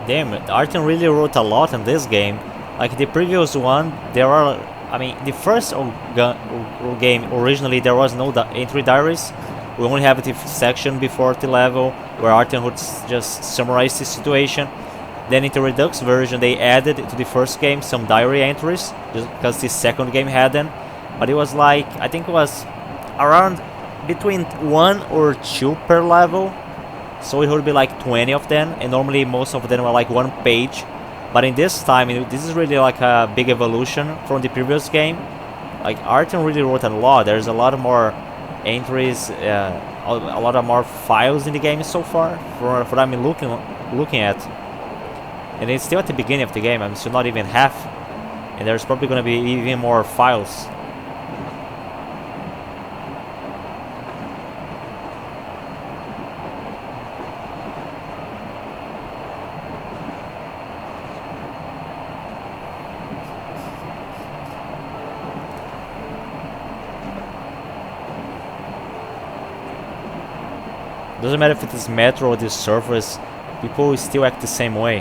Damn it, Artyom really wrote a lot in this game. Like the previous one, there are... I mean, the first game, originally there was no entry diaries. We only have the section before the level, where Artyom would just summarize the situation. Then in the Redux version, they added to the first game some diary entries, just because the second game had them. But it was like, I think it was around between 1 or 2 per level. So it would be like 20 of them, and normally most of them were like 1 page. But in this time, this is really like a big evolution from the previous game. Like Artyom really wrote a lot. There's a lot more entries, a lot of more files in the game so far, for what I'm looking at. And it's still at the beginning of the game. I'm still not even half, and there's probably gonna be even more files. Doesn't matter if it is Metro or this surface, people still act the same way.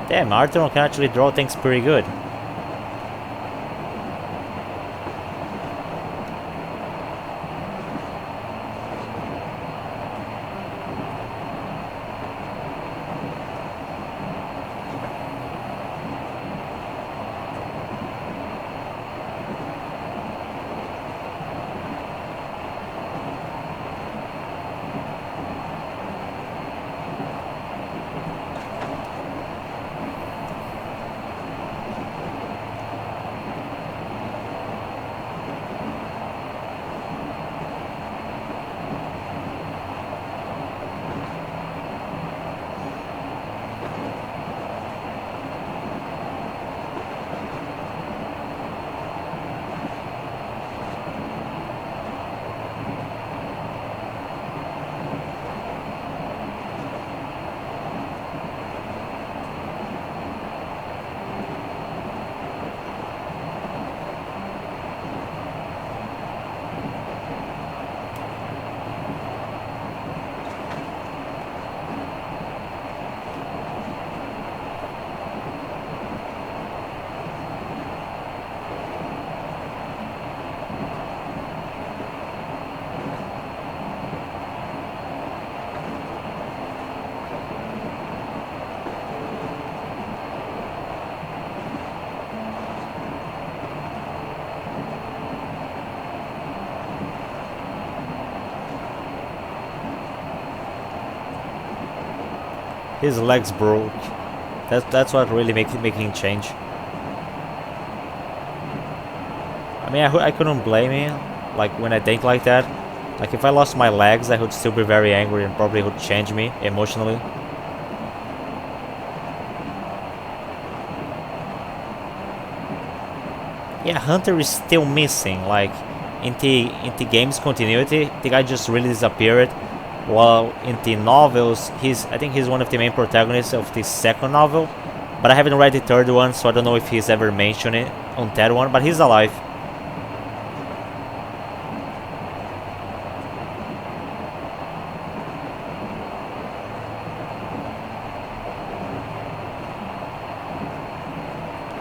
Damn, Artyom can actually draw things pretty good. His legs broke. That's what really making change. I mean, I couldn't blame him. Like when I think like that. Like if I lost my legs, I would still be very angry and probably would change me emotionally. Yeah, Hunter is still missing. Like in the game's continuity, the guy just really disappeared. While in the novels, I think he's one of the main protagonists of the second novel. But I haven't read the third one, so I don't know if he's ever mentioned it on that one. But he's alive.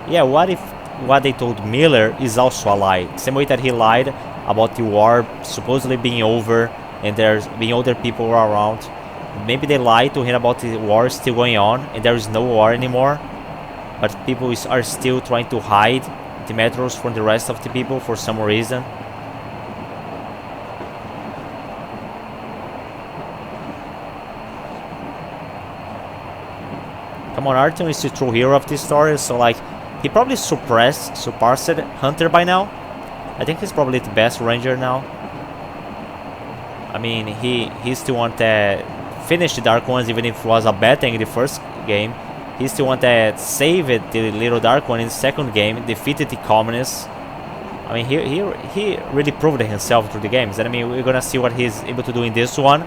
Yeah, what if what they told Miller is also a lie? Same way that he lied about the war supposedly being over and there's being other people around. Maybe they lied to him about the war still going on and there is no war anymore. But people are still trying to hide the metros from the rest of the people for some reason. Come on, Artyom is the true hero of this story, so like he probably surpassed Hunter by now. I think he's probably the best ranger now. I mean, he's the one that finished the Dark Ones, even if it was a bad thing in the first game. He's the one that saved the little Dark One in the second game, defeated the communists. I mean, he really proved himself through the games. And I mean, we're gonna see what he's able to do in this one.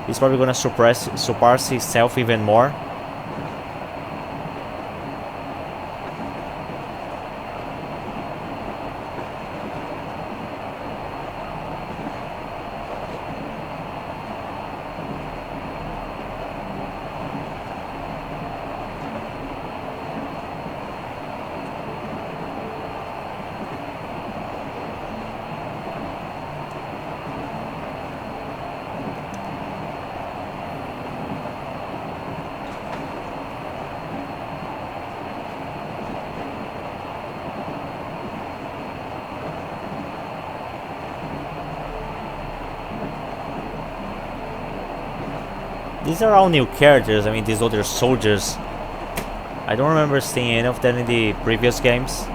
He's probably gonna surpass himself even more. These are all new characters. I mean, these other soldiers. I don't remember seeing any of them in the previous games.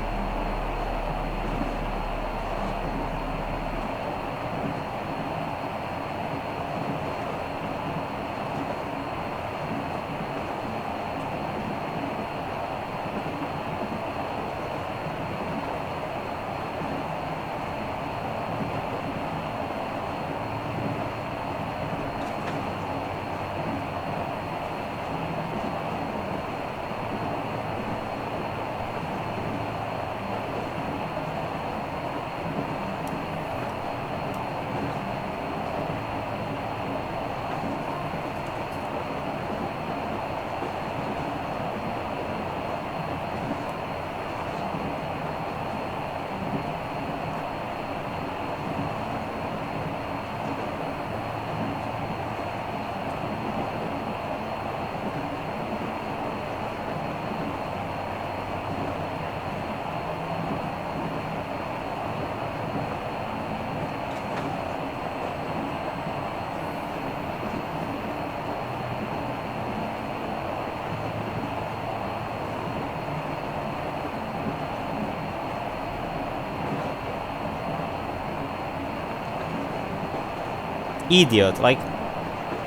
Idiot, like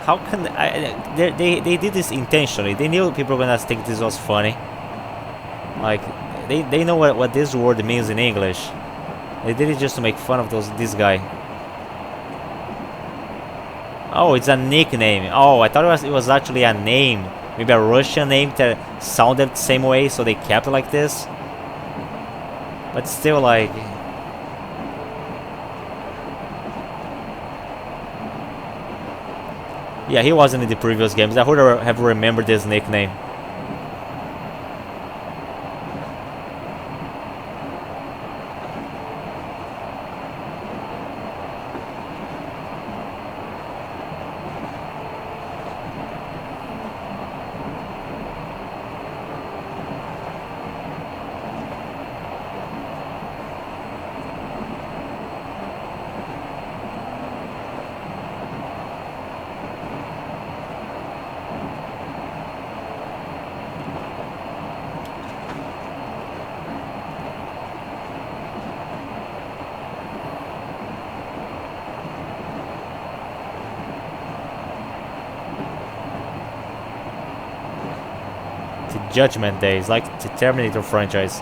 how can they did this intentionally. They knew people were gonna think this was funny. Like they know what this word means in English. They did it just to make fun of this guy. Oh, it's a nickname. Oh, I thought it was actually a name, maybe a Russian name that sounded the same way, so they kept it like this. But still, like, yeah, he wasn't in the previous games. I would have remembered this nickname. Judgment Day. It's like the Terminator franchise.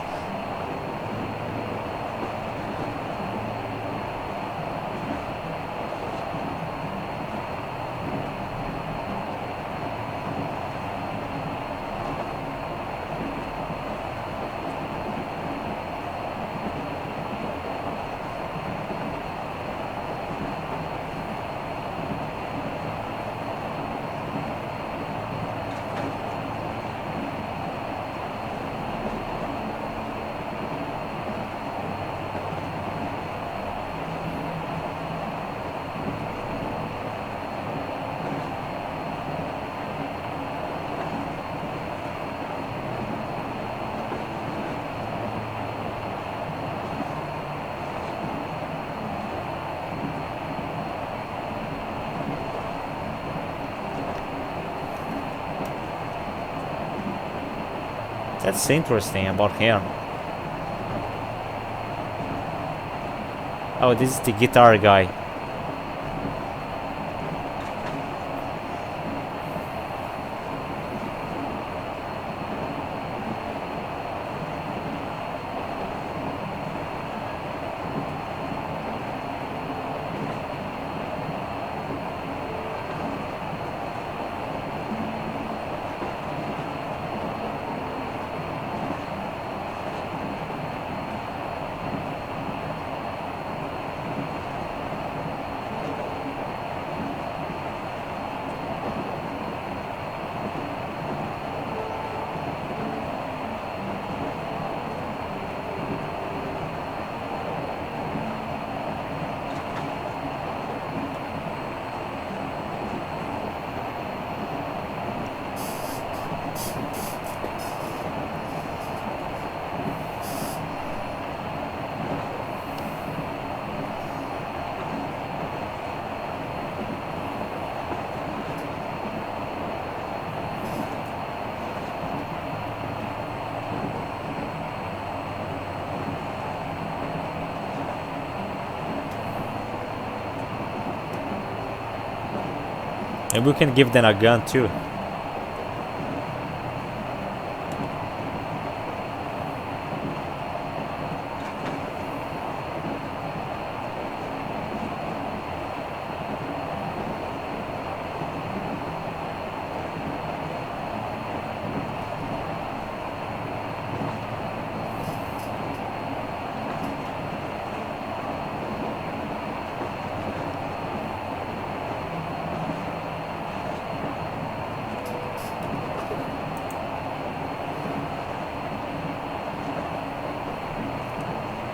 That's interesting about him. Oh, this is the guitar guy. And we can give them a gun too.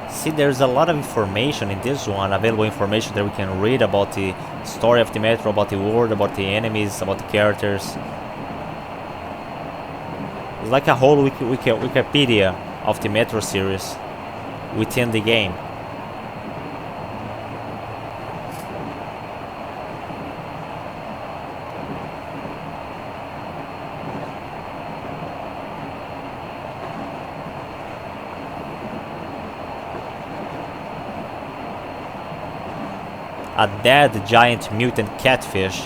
See, there's a lot of information in this one, available information that we can read about the story of the Metro, about the world, about the enemies, about the characters. It's like a whole Wikipedia of the Metro series within the game. A dead giant mutant catfish.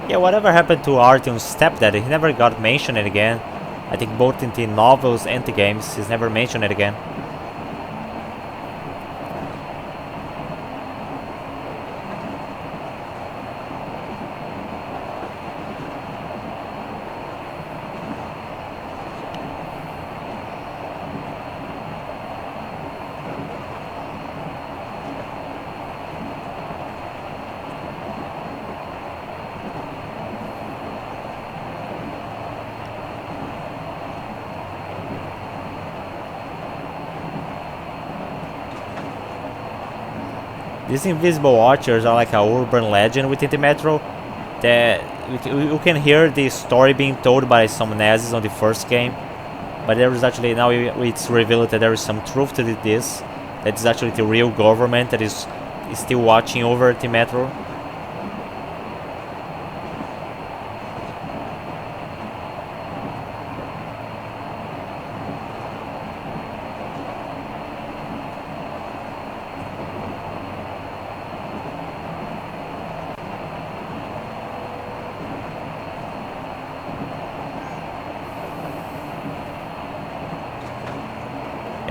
Yeah, whatever happened to Artyom's stepdad? He never got mentioned again. I think both in the novels and the games, he's never mentioned it again. These invisible watchers are like a urban legend within the Metro. That you can hear the story being told by some Nazis on the first game, but there is actually now it's revealed that there is some truth to this. That is actually the real government that is still watching over the Metro.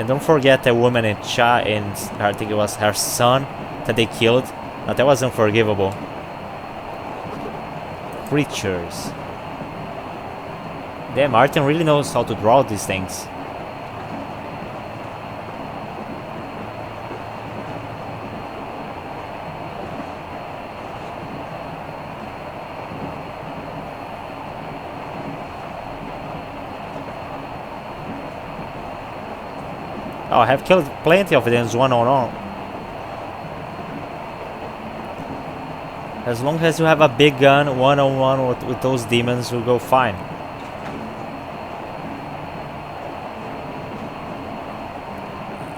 And don't forget the woman and child, and I think it was her son that they killed. Now, that was unforgivable. Creatures. Damn, Martin really knows how to draw these things. Oh, I have killed plenty of them one-on-one. As long as you have a big gun, one-on-one with those demons, will go fine.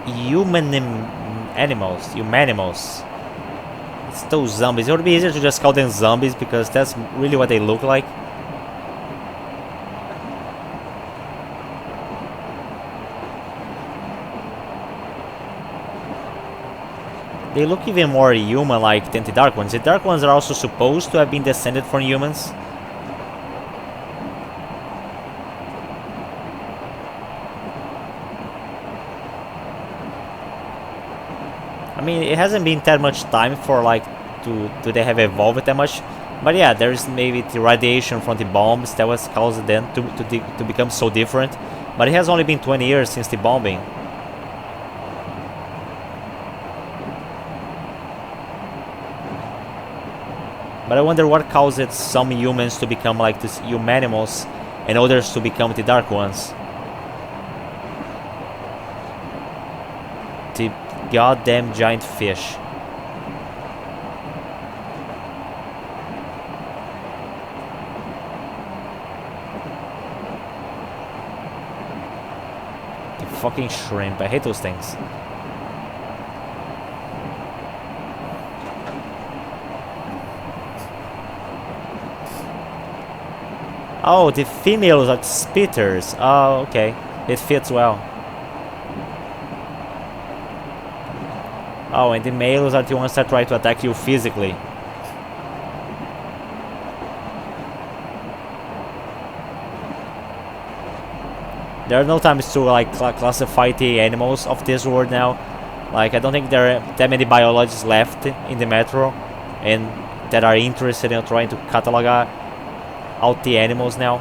Humanimals. It's those zombies. It would be easier to just call them zombies because that's really what they look like. They look even more human-like than the Dark Ones. The Dark Ones are also supposed to have been descended from humans. I mean, it hasn't been that much time for like do they have evolved that much. But yeah, there's maybe the radiation from the bombs that was caused them to become so different. But it has only been 20 years since the bombing. But I wonder what caused some humans to become like these humanimals and others to become the Dark Ones. The goddamn giant fish. The fucking shrimp. I hate those things. Oh, the females are spitters. Oh, okay. It fits well. Oh, and the males are the ones that try to attack you physically. There are no times to like classify the animals of this world now. Like, I don't think there are that many biologists left in the metro and that are interested in trying to catalog out the animals now.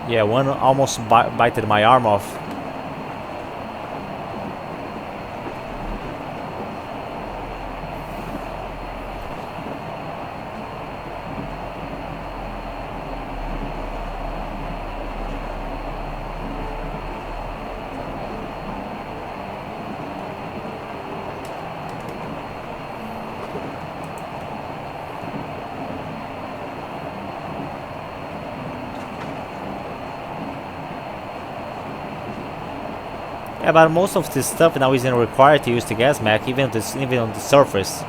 Yeah, one almost bited my arm off. Yeah, but most of this stuff now isn't required to use the gas mask, even on the surface.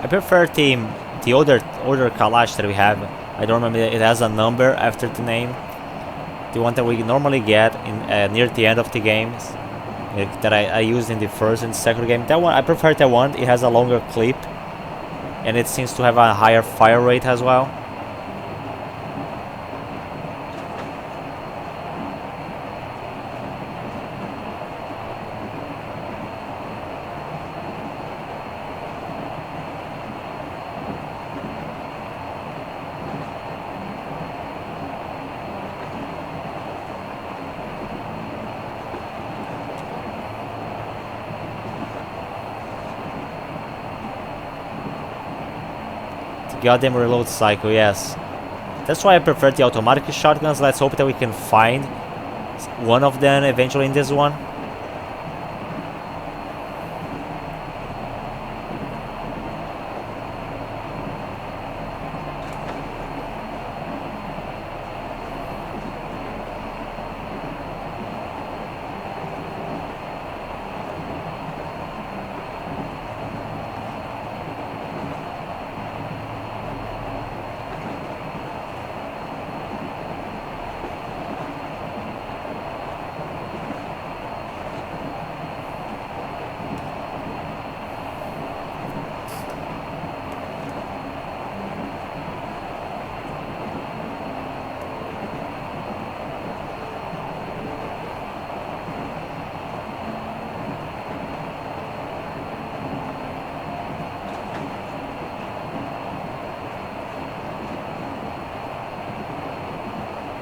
prefer the older Kalash that we have. I don't remember, it has a number after the name. The one that we normally get in near the end of the games, that I used in the first and second game. That one, I prefer that one. It has a longer clip, and it seems to have a higher fire rate as well. Goddamn reload cycle, yes. That's why I prefer the automatic shotguns. Let's hope that we can find one of them eventually in this one.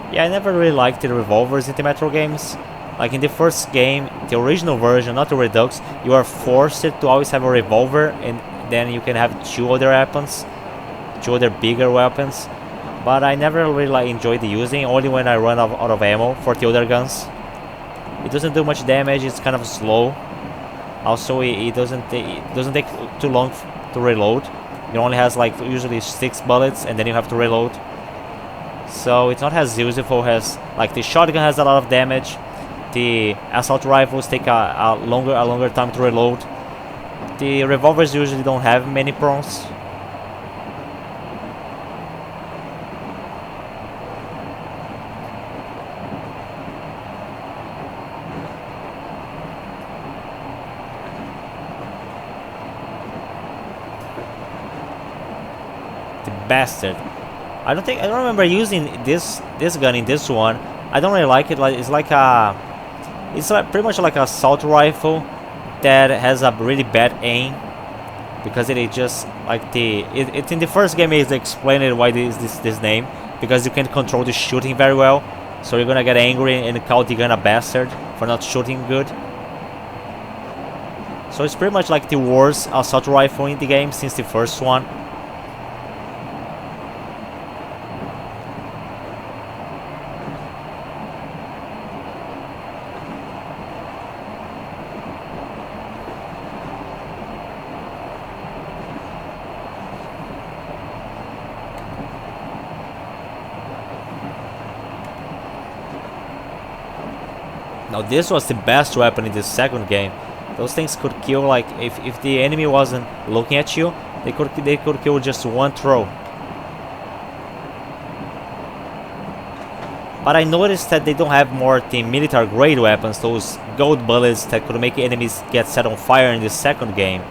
Yeah, I never really liked the revolvers in the Metro games. Like in the first game, the original version, not the Redux, you are forced to always have a revolver, and then you can have two other weapons, two other bigger weapons. But I never really enjoyed using, only when I run out of ammo for the other guns. It doesn't do much damage, it's kind of slow. Also, it doesn't take too long to reload. It only has like usually 6 bullets, and then you have to reload. So it's not as useful as, like, the shotgun has a lot of damage. The assault rifles take a longer time to reload. The revolvers usually don't have many prongs. The bastard. I don't remember using this gun in this one. I don't really like it. It's like pretty much like an assault rifle that has a really bad aim, because it just like it's in the first game is explained why this name, because you can't control the shooting very well, so you're gonna get angry and call the gun a bastard for not shooting good. So it's pretty much like the worst assault rifle in the game since the first one. Now this was the best weapon in the second game. Those things could kill, like, if the enemy wasn't looking at you, they could kill just one throw. But I noticed that they don't have more the military grade weapons, those gold bullets that could make enemies get set on fire in the second game.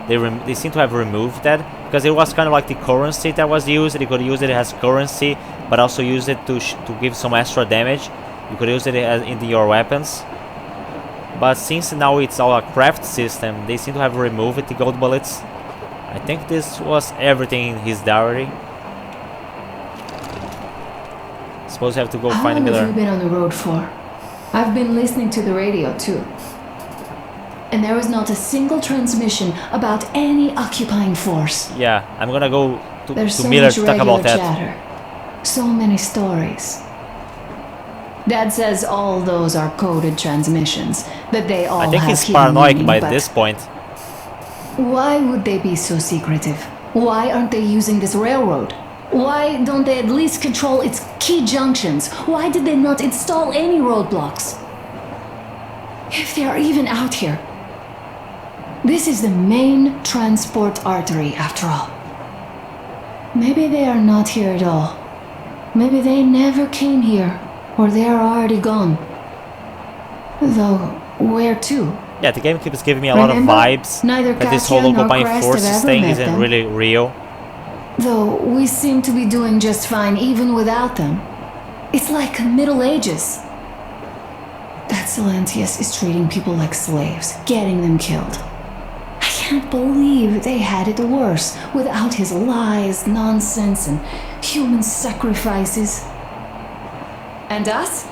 They seem to have removed that, because it was kind of like the currency that was used. You could use it as currency, but also use it to give some extra damage. You could use it in your weapons. But since now it's all a craft system, they seem to have removed the gold bullets. I think this was everything in his diary. Suppose you have to go find How long Miller. have you been on the road for? I've been listening to the radio too. And there was not a single transmission about any occupying force. Yeah, I'm gonna go to There's Miller so to much talk regular about that. chatter. So many stories. Dad says all those are coded transmissions, that they all I think have he's hidden paranoid meaning, by but this point. why would they be so secretive? Why aren't they using this railroad? Why don't they at least control its key junctions? Why did they not install any roadblocks? If they are even out here. This is the main transport artery, after all. Maybe they are not here at all. Maybe they never came here, or they are already gone. Though, where to? Yeah, the game keeps giving me a lot of Remember? vibes Neither that this whole Katya local nor buying Crest forces have ever thing met isn't them. really real. Though we seem to be doing just fine even without them. It's like Middle Ages. That Silentius is treating people like slaves, getting them killed. I can't believe they had it worse without his lies, nonsense, and human sacrifices. And us?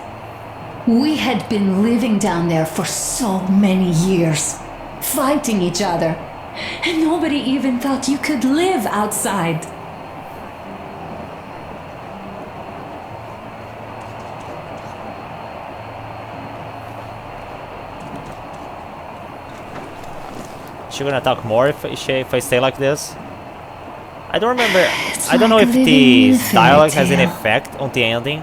We had been living down there for so many years, fighting each other, and nobody even thought you could live outside. She's gonna talk more if I stay like this. I don't remember. It's I don't know like if living the in a fairy dialogue has any tale. effect on the ending.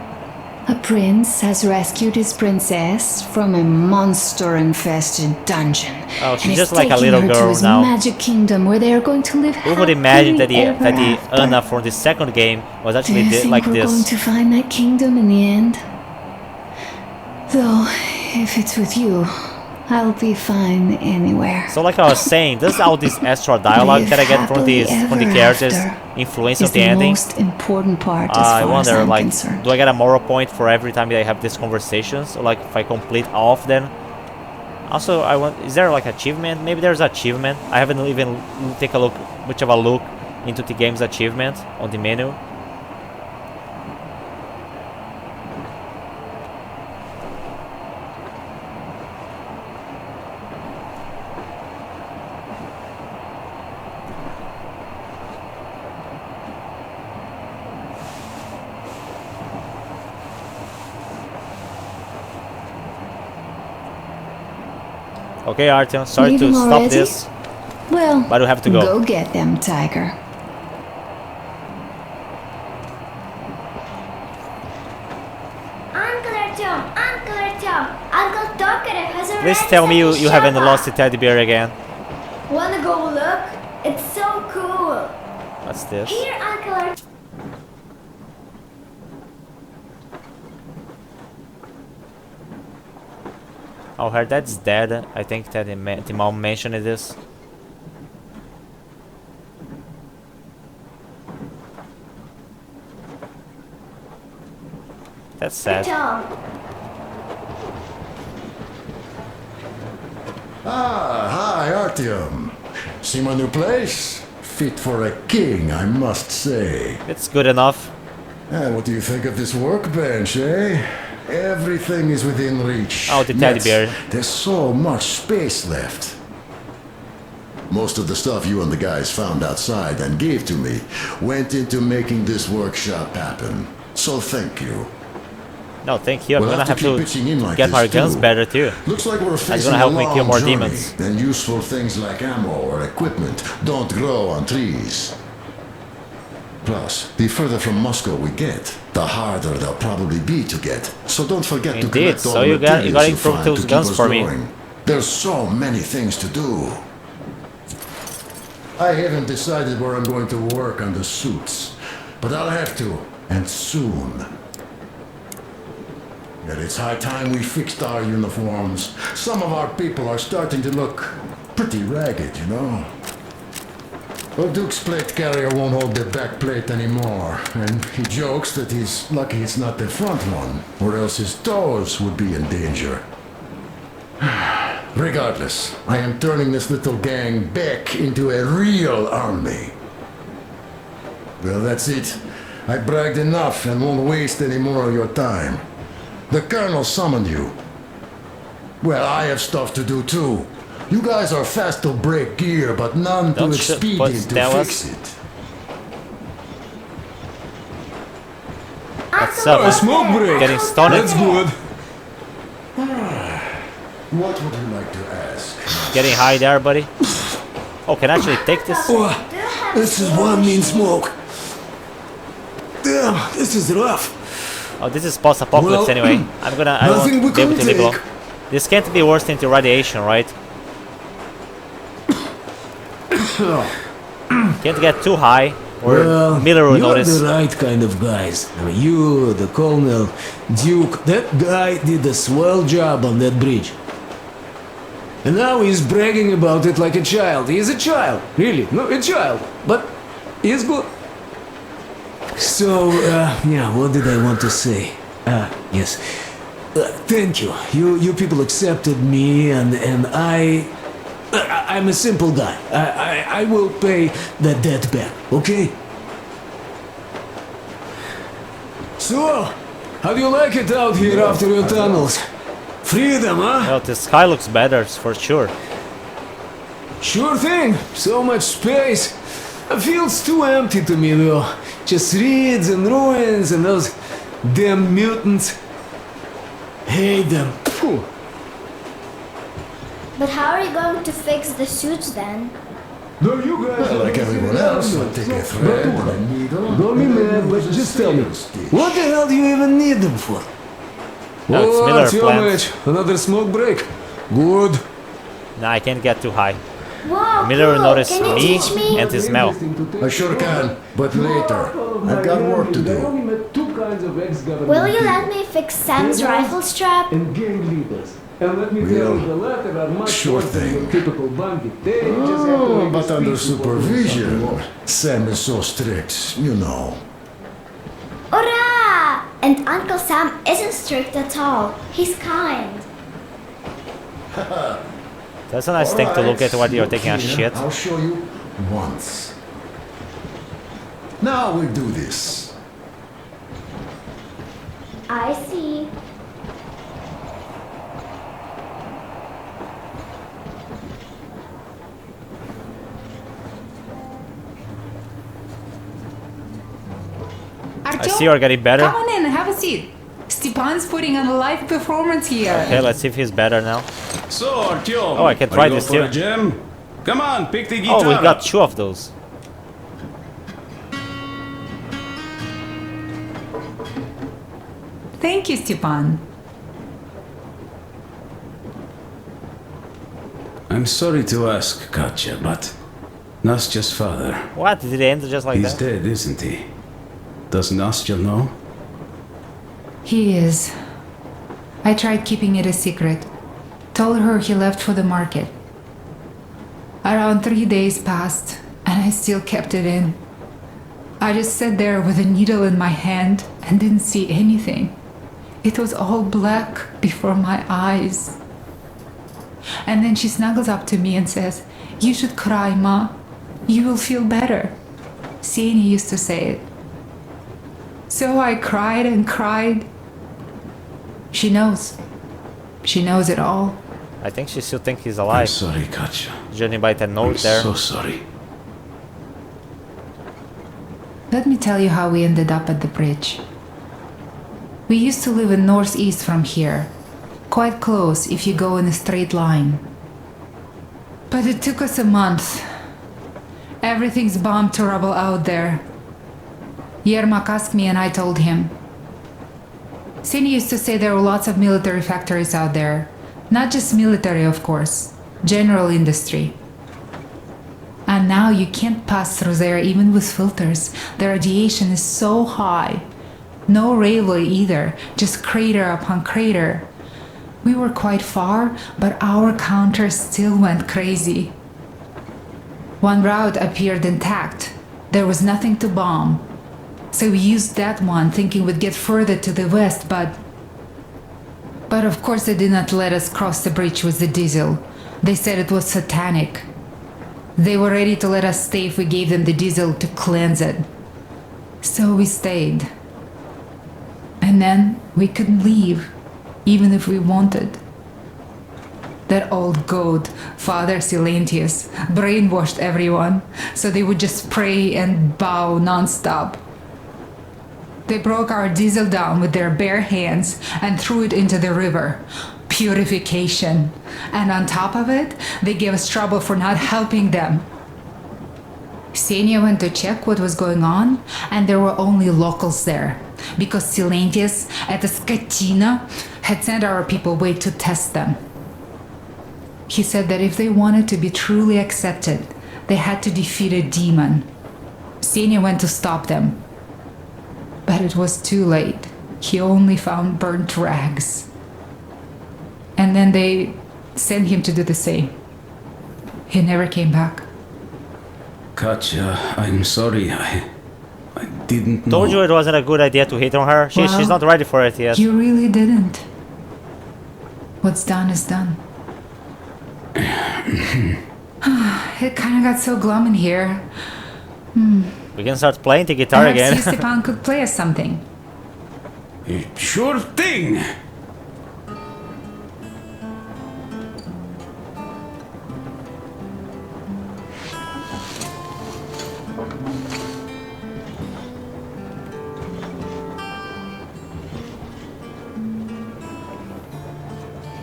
A prince has rescued his princess from a monster-infested dungeon. Oh, and she's is just like a taking little her to girl his now. magic kingdom where they are going to live Who would imagine that happily ever the after. Anna from the second game was Do actually you think like we're going this? to find that kingdom in the end? Though, if it's with you, I'll be fine anywhere. So like I was saying, this is all this extra dialogue Live that I get from happily the ever characters after influencing is the ending. most important part as I far wonder, as I'm like, concerned. do I get a moral point for every time that I have these conversations? Or like if I complete all of them? Also, is there like achievement? Maybe there's achievement. I haven't even take a look, much of a look into the game's achievement on the menu. Okay, Artyom, sorry Leaving to stop already? this, Well, but we have to go. Go get them, Tiger. Uncle Artyom, Uncle Tokarev has a Please tell me you haven't lost the teddy bear again. Wanna go look? It's so cool. What's this? Here, Uncle Artyom. Oh, her dad's dead. I think that the mom mentioned this. That's sad. Ah, hi, Artyom. See my new place? Fit for a king, I must say. It's good enough. What do you think of this workbench, eh? Everything is within reach. Oh, the teddy Yet, bear. There's so much space left. Most of the stuff you and the guys found outside and gave to me went into making this workshop happen. So thank you. No, thank you. I'm We'll gonna have keep to pitching in like get my this, guns too. better too. Looks like we're That's facing gonna help a me kill long more journey, demons. and useful things like ammo or equipment don't grow on trees. Plus, the further from Moscow we get, the harder they'll probably be to get. So don't forget to Indeed, collect all so the you got materials to you improve find those to keep guns us for me. going. There's so many things to do. I haven't decided where I'm going to work on the suits, but I'll have to, and soon. Yet it's high time we fixed our uniforms. Some of our people are starting to look pretty ragged, you know. Well, Duke's plate carrier won't hold the back plate anymore, and he jokes that he's lucky it's not the front one, or else his toes would be in danger. Regardless, I am turning this little gang back into a real army. Well, that's it. I bragged enough and won't waste any more of your time. The Colonel summoned you. Well, I have stuff to do too. You guys are fast to break gear, but none too expedient to fix it. What's up? A smoke break. Getting stoned. That's good. What would you like to ask? Getting high there, buddy. Oh, can I actually take this? This is one mean smoke. Damn, this is rough. Oh, this is post-apocalypse Well, anyway. I nothing we won't be able can to live long. take. This can't be worse than the radiation, right? Can't get too high. Or Well, Miller will you're notice. the right kind of guys. I mean, you, the Colonel, Duke, that guy did a swell job on that bridge. And now he's bragging about it like a child. He's a child, really, no, a child. But he's good. So, yeah, what did I want to say? Yes. Thank you. You people accepted me, and I'm a simple guy. I will pay the debt back, okay? So, how do you like it out here after your tunnels? Freedom, huh? Well, the sky looks better for sure. Sure thing. So much space. It feels too empty to me, though. Just reeds and ruins and those damn mutants. Hate them. Phew. But how are you going to fix the suits then? No, you guys Like everyone else, I'll take a thread and a needle. Don't be mad, but just tell me. What the hell do you even need them for? No, it's Miller Artyomich, another smoke break. Good. Nah, I can't get too high. Whoa, Miller will cool. notice Can you me teach me? and the smell. I sure can, but later. I've got work to do. Will you let me fix Sam's rifle strap? And gang leaders. And let me tell you, the latter are much Sure worse than thing. your typical bandit. They just have to make But a under speech before supervision. Sam is so strict, you know. Hurrah! And Uncle Sam isn't strict at all. He's kind. That's a nice thing to look at while you're taking a shit. I'll show you once. Now we'll do this. I see. I see you're getting better. Come on in, have a seat. Stepan's putting on a live performance here. Okay, let's see if he's better now. So, Artyom, Oh, I can try this for a too. jam? Come on, pick the guitar Oh, we've got up. 2 of those. Thank you, Stepan. I'm sorry to ask, Katya, but Nastya's father, What? Did it end just like he's that? dead, isn't he? Does Nastya know? He is. I tried keeping it a secret. Told her he left for the market. Around 3 days passed, and I still kept it in. I just sat there with a needle in my hand and didn't see anything. It was all black before my eyes. And then she snuggles up to me and says, "You should cry, Ma. You will feel better." Sieni used to say it. So I cried and cried. She knows. She knows it all. I think she still thinks he's I'm alive. sorry, Katya. Judging by that I'm note there. so sorry. Let me tell you how we ended up at the bridge. We used to live in northeast from here, quite close if you go in a straight line. But it took us a month. Everything's bombed to rubble out there. Yermak asked me and I told him. Sieni used to say there were lots of military factories out there. Not just military, of course. General industry. And now you can't pass through there even with filters. The radiation is so high. No railway either, just crater upon crater. We were quite far, but our counter still went crazy. One route appeared intact. There was nothing to bomb. So we used that one, thinking we'd get further to the west, but of course they did not let us cross the bridge with the diesel. They said it was satanic. They were ready to let us stay if we gave them the diesel to cleanse it. So we stayed. And then we couldn't leave, even if we wanted. That old goat, Father Silentius, brainwashed everyone, so they would just pray and bow non-stop. They broke our diesel down with their bare hands and threw it into the river. Purification. And on top of it, they gave us trouble for not helping them. Ksenia went to check what was going on, and there were only locals there, because Silentius at the Skatina had sent our people away to test them. He said that if they wanted to be truly accepted, they had to defeat a demon. Senior went to stop them. But it was too late. He only found burnt rags. And then they sent him to do the same. He never came back. Katya, I'm sorry. I didn't know. Told you it wasn't a good idea to hit on her. She's Well, not ready for it yet. You really didn't. What's done is done. It kind of got so glum in here. We can start playing the guitar Perhaps again. you, Stepan, could play us something. Sure thing.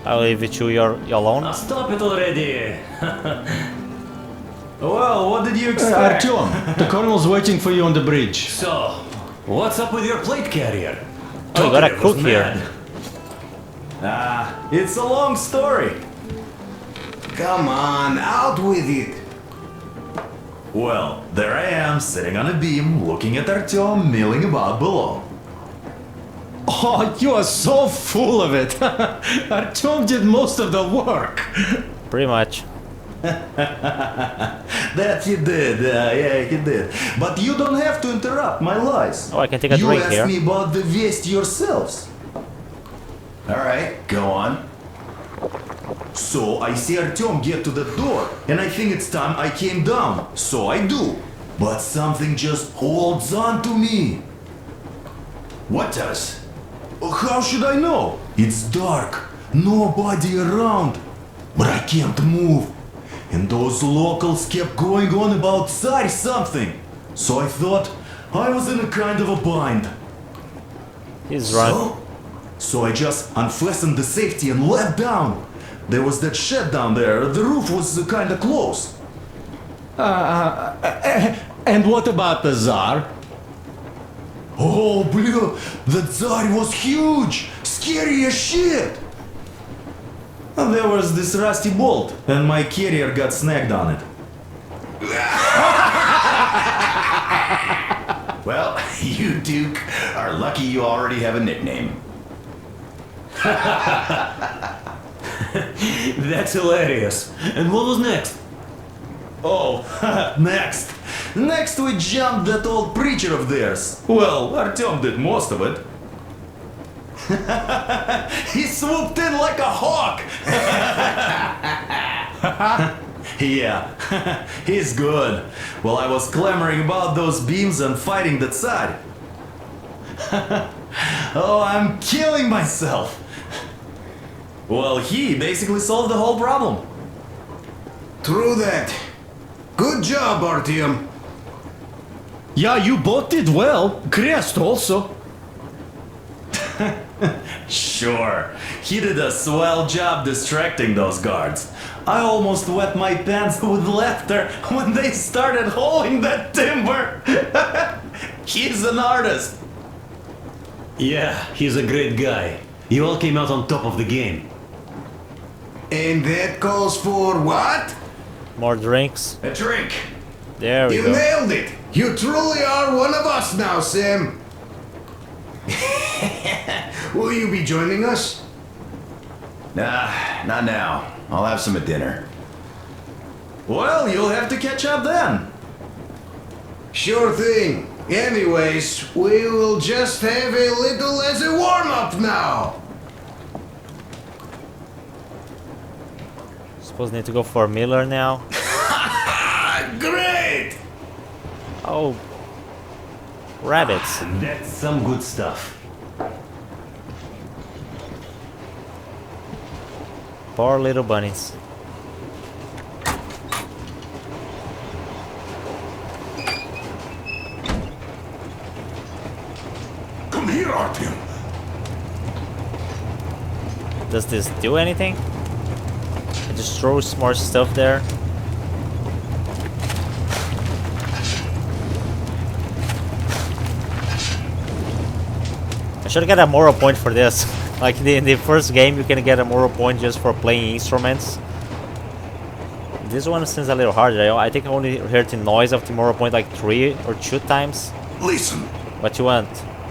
I'll leave it to you alone. Stop it already! Well, what did you expect? Artyom, the colonel's waiting for you on the bridge. So, what's up with your plate carrier? Oh, you got a Talkative cook was here. mad. It's a long story. Come on, out with it. Well, there I am, sitting on a beam, looking at Artyom milling about below. Oh, you are so full of it. Artyom did most of the work. Pretty much. That he did, yeah, he did. But you don't have to interrupt my lies. Oh, I can take a you drink asked here. me about the Vest yourselves. Alright, go on. So I see Artyom get to the door, and I think it's time I came down. So I do. But something just holds on to me. What does? How should I know? It's dark, nobody around. But I can't move. And those locals kept going on about Tsar something. So I thought I was in a kind of a bind. He's drunk. So I just unfastened the safety and let down. There was that shed down there. The roof was kind of close. And what about the Tsar? Oh, blue, the Tsar was huge, scary as shit. And there was this rusty bolt, and my carrier got snagged on it. Well, you, Duke, are lucky you already have a nickname. That's hilarious. And what was next? Oh, next. Next we jumped that old preacher of theirs. Well, Artyom did most of it. He swooped in like a hawk. Yeah, he's good. Well, I was clamoring about those beams and fighting the Tsar. Oh, I'm killing myself. Well, he basically solved the whole problem. True that. Good job, Artyom. Yeah, you both did well. Crest also. Sure, he did a swell job distracting those guards. I almost wet my pants with laughter when they started hauling that timber. He's an artist. Yeah, he's a great guy. You all came out on top of the game. And that calls for what? More drinks. A drink. There we You go. nailed it. You truly are one of us now, Sam. Will you be joining us? Nah, not now. I'll have some at dinner. Well, you'll have to catch up then. Sure thing. Anyways, we will just have a little as a warm-up now. Suppose need to go for Miller now. Great! Oh. Rabbits. That's some good stuff. Poor little bunnies. Come here, Artyom. Does this do anything? It just throws more stuff there. I should get a moral point for this. Like in the first game, you can get a moral point just for playing instruments. This one seems a little harder. I think I only heard the noise of Tomorrow Point like 3 or 2 times. Listen. What you want?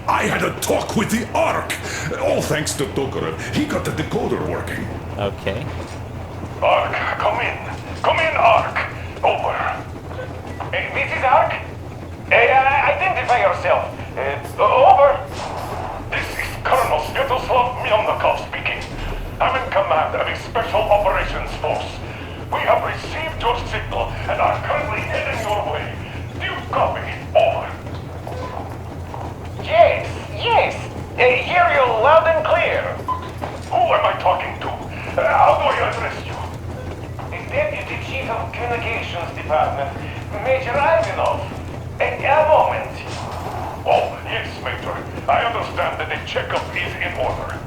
I had a talk with the Ark. All thanks to Tokarev. He got the decoder working. Okay. Ark, come in. Come in, Ark. Over. This is Ark? Identify yourself. Over. This is Colonel Sviatoslav Myelnikov speaking. I'm in command of a special operations force. We have received your signal and are currently heading your way. Do you copy? Over. Yes, yes. Hear you loud and clear. Who am I talking to? How do I address you? The Deputy Chief of Communications Department, Major Ivanov. A moment. Oh, yes, Major. I understand that the checkup is in order.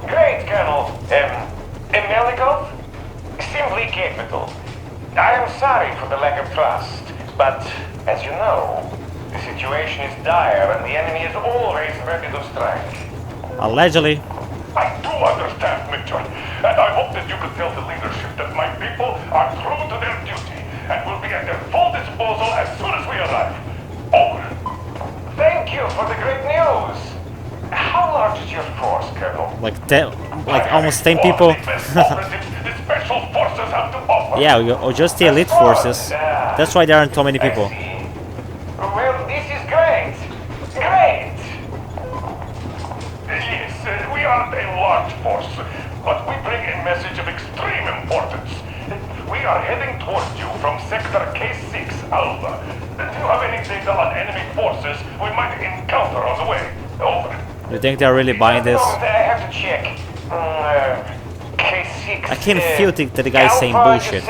Great, Colonel. Melikov? Simply capital. I am sorry for the lack of trust, but as you know, the situation is dire and the enemy is always ready to strike. Allegedly. I do understand, Major, and I hope that you can tell the leadership that my people are true to their duty and will be at their full disposal as soon as we arrive. Over. Thank you for the great news. How large is your force, Colonel? Like almost 10 people. The special forces have to offer. Yeah, or just the elite forces. That's why there aren't so many people. Well, this is great. Great. Yes, we aren't a large force, but we bring a message of extreme importance. We are heading towards you from Sector K6, Alpha. Do you have any data on enemy forces we might encounter on the way? Over. You think they're really buying this? I have to check. K6. I can feel that the guy's saying bullshit.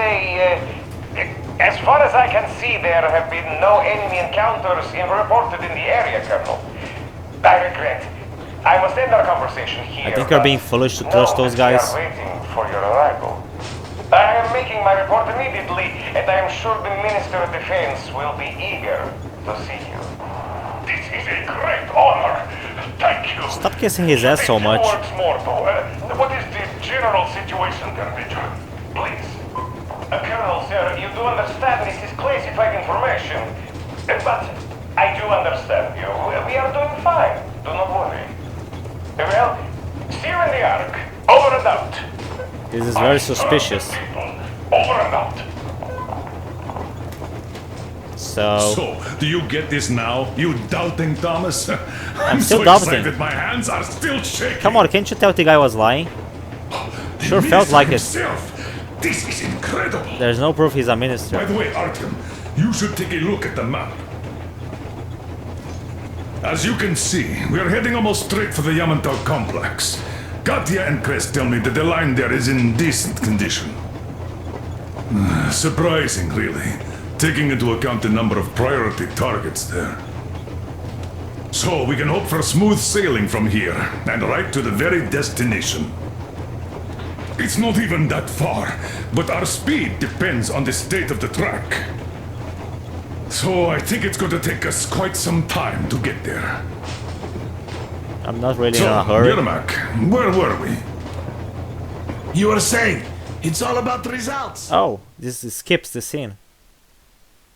As far as I can see, there have been no enemy encounters reported in the area, Colonel. I regret. I must end our conversation here. I think you're being foolish to trust those guys. We are waiting for your arrival. I am making my report immediately, and I am sure the Minister of Defense will be eager to see you. This is a great honor. Thank you. Stop kissing his ass so much. More, though. What is the general situation there, Major? Please. Colonel, sir, you do understand this is classified information. But I do understand you. We are doing fine. Do not worry. Well, see you in the Ark. Over and out. This is very suspicious. Over and out. So, do you get this now, you doubting Thomas? I'm still so doubting. Excited, my hands are still shaking. Come on, can't you tell the guy was lying? Sure felt like it. This is incredible. There's no proof he's a minister. By the way, Artyom, you should take a look at the map. As you can see, we are heading almost straight for the Yamantau complex. Katya and Crest tell me that the line there is in decent condition. Surprising, really, taking into account the number of priority targets there. So we can hope for smooth sailing from here, and right to the very destination. It's not even that far, but our speed depends on the state of the track. So I think it's going to take us quite some time to get there. I'm not really in a hurry. Yermak, where were we? You were saying, it's all about results. Oh, this skips the scene.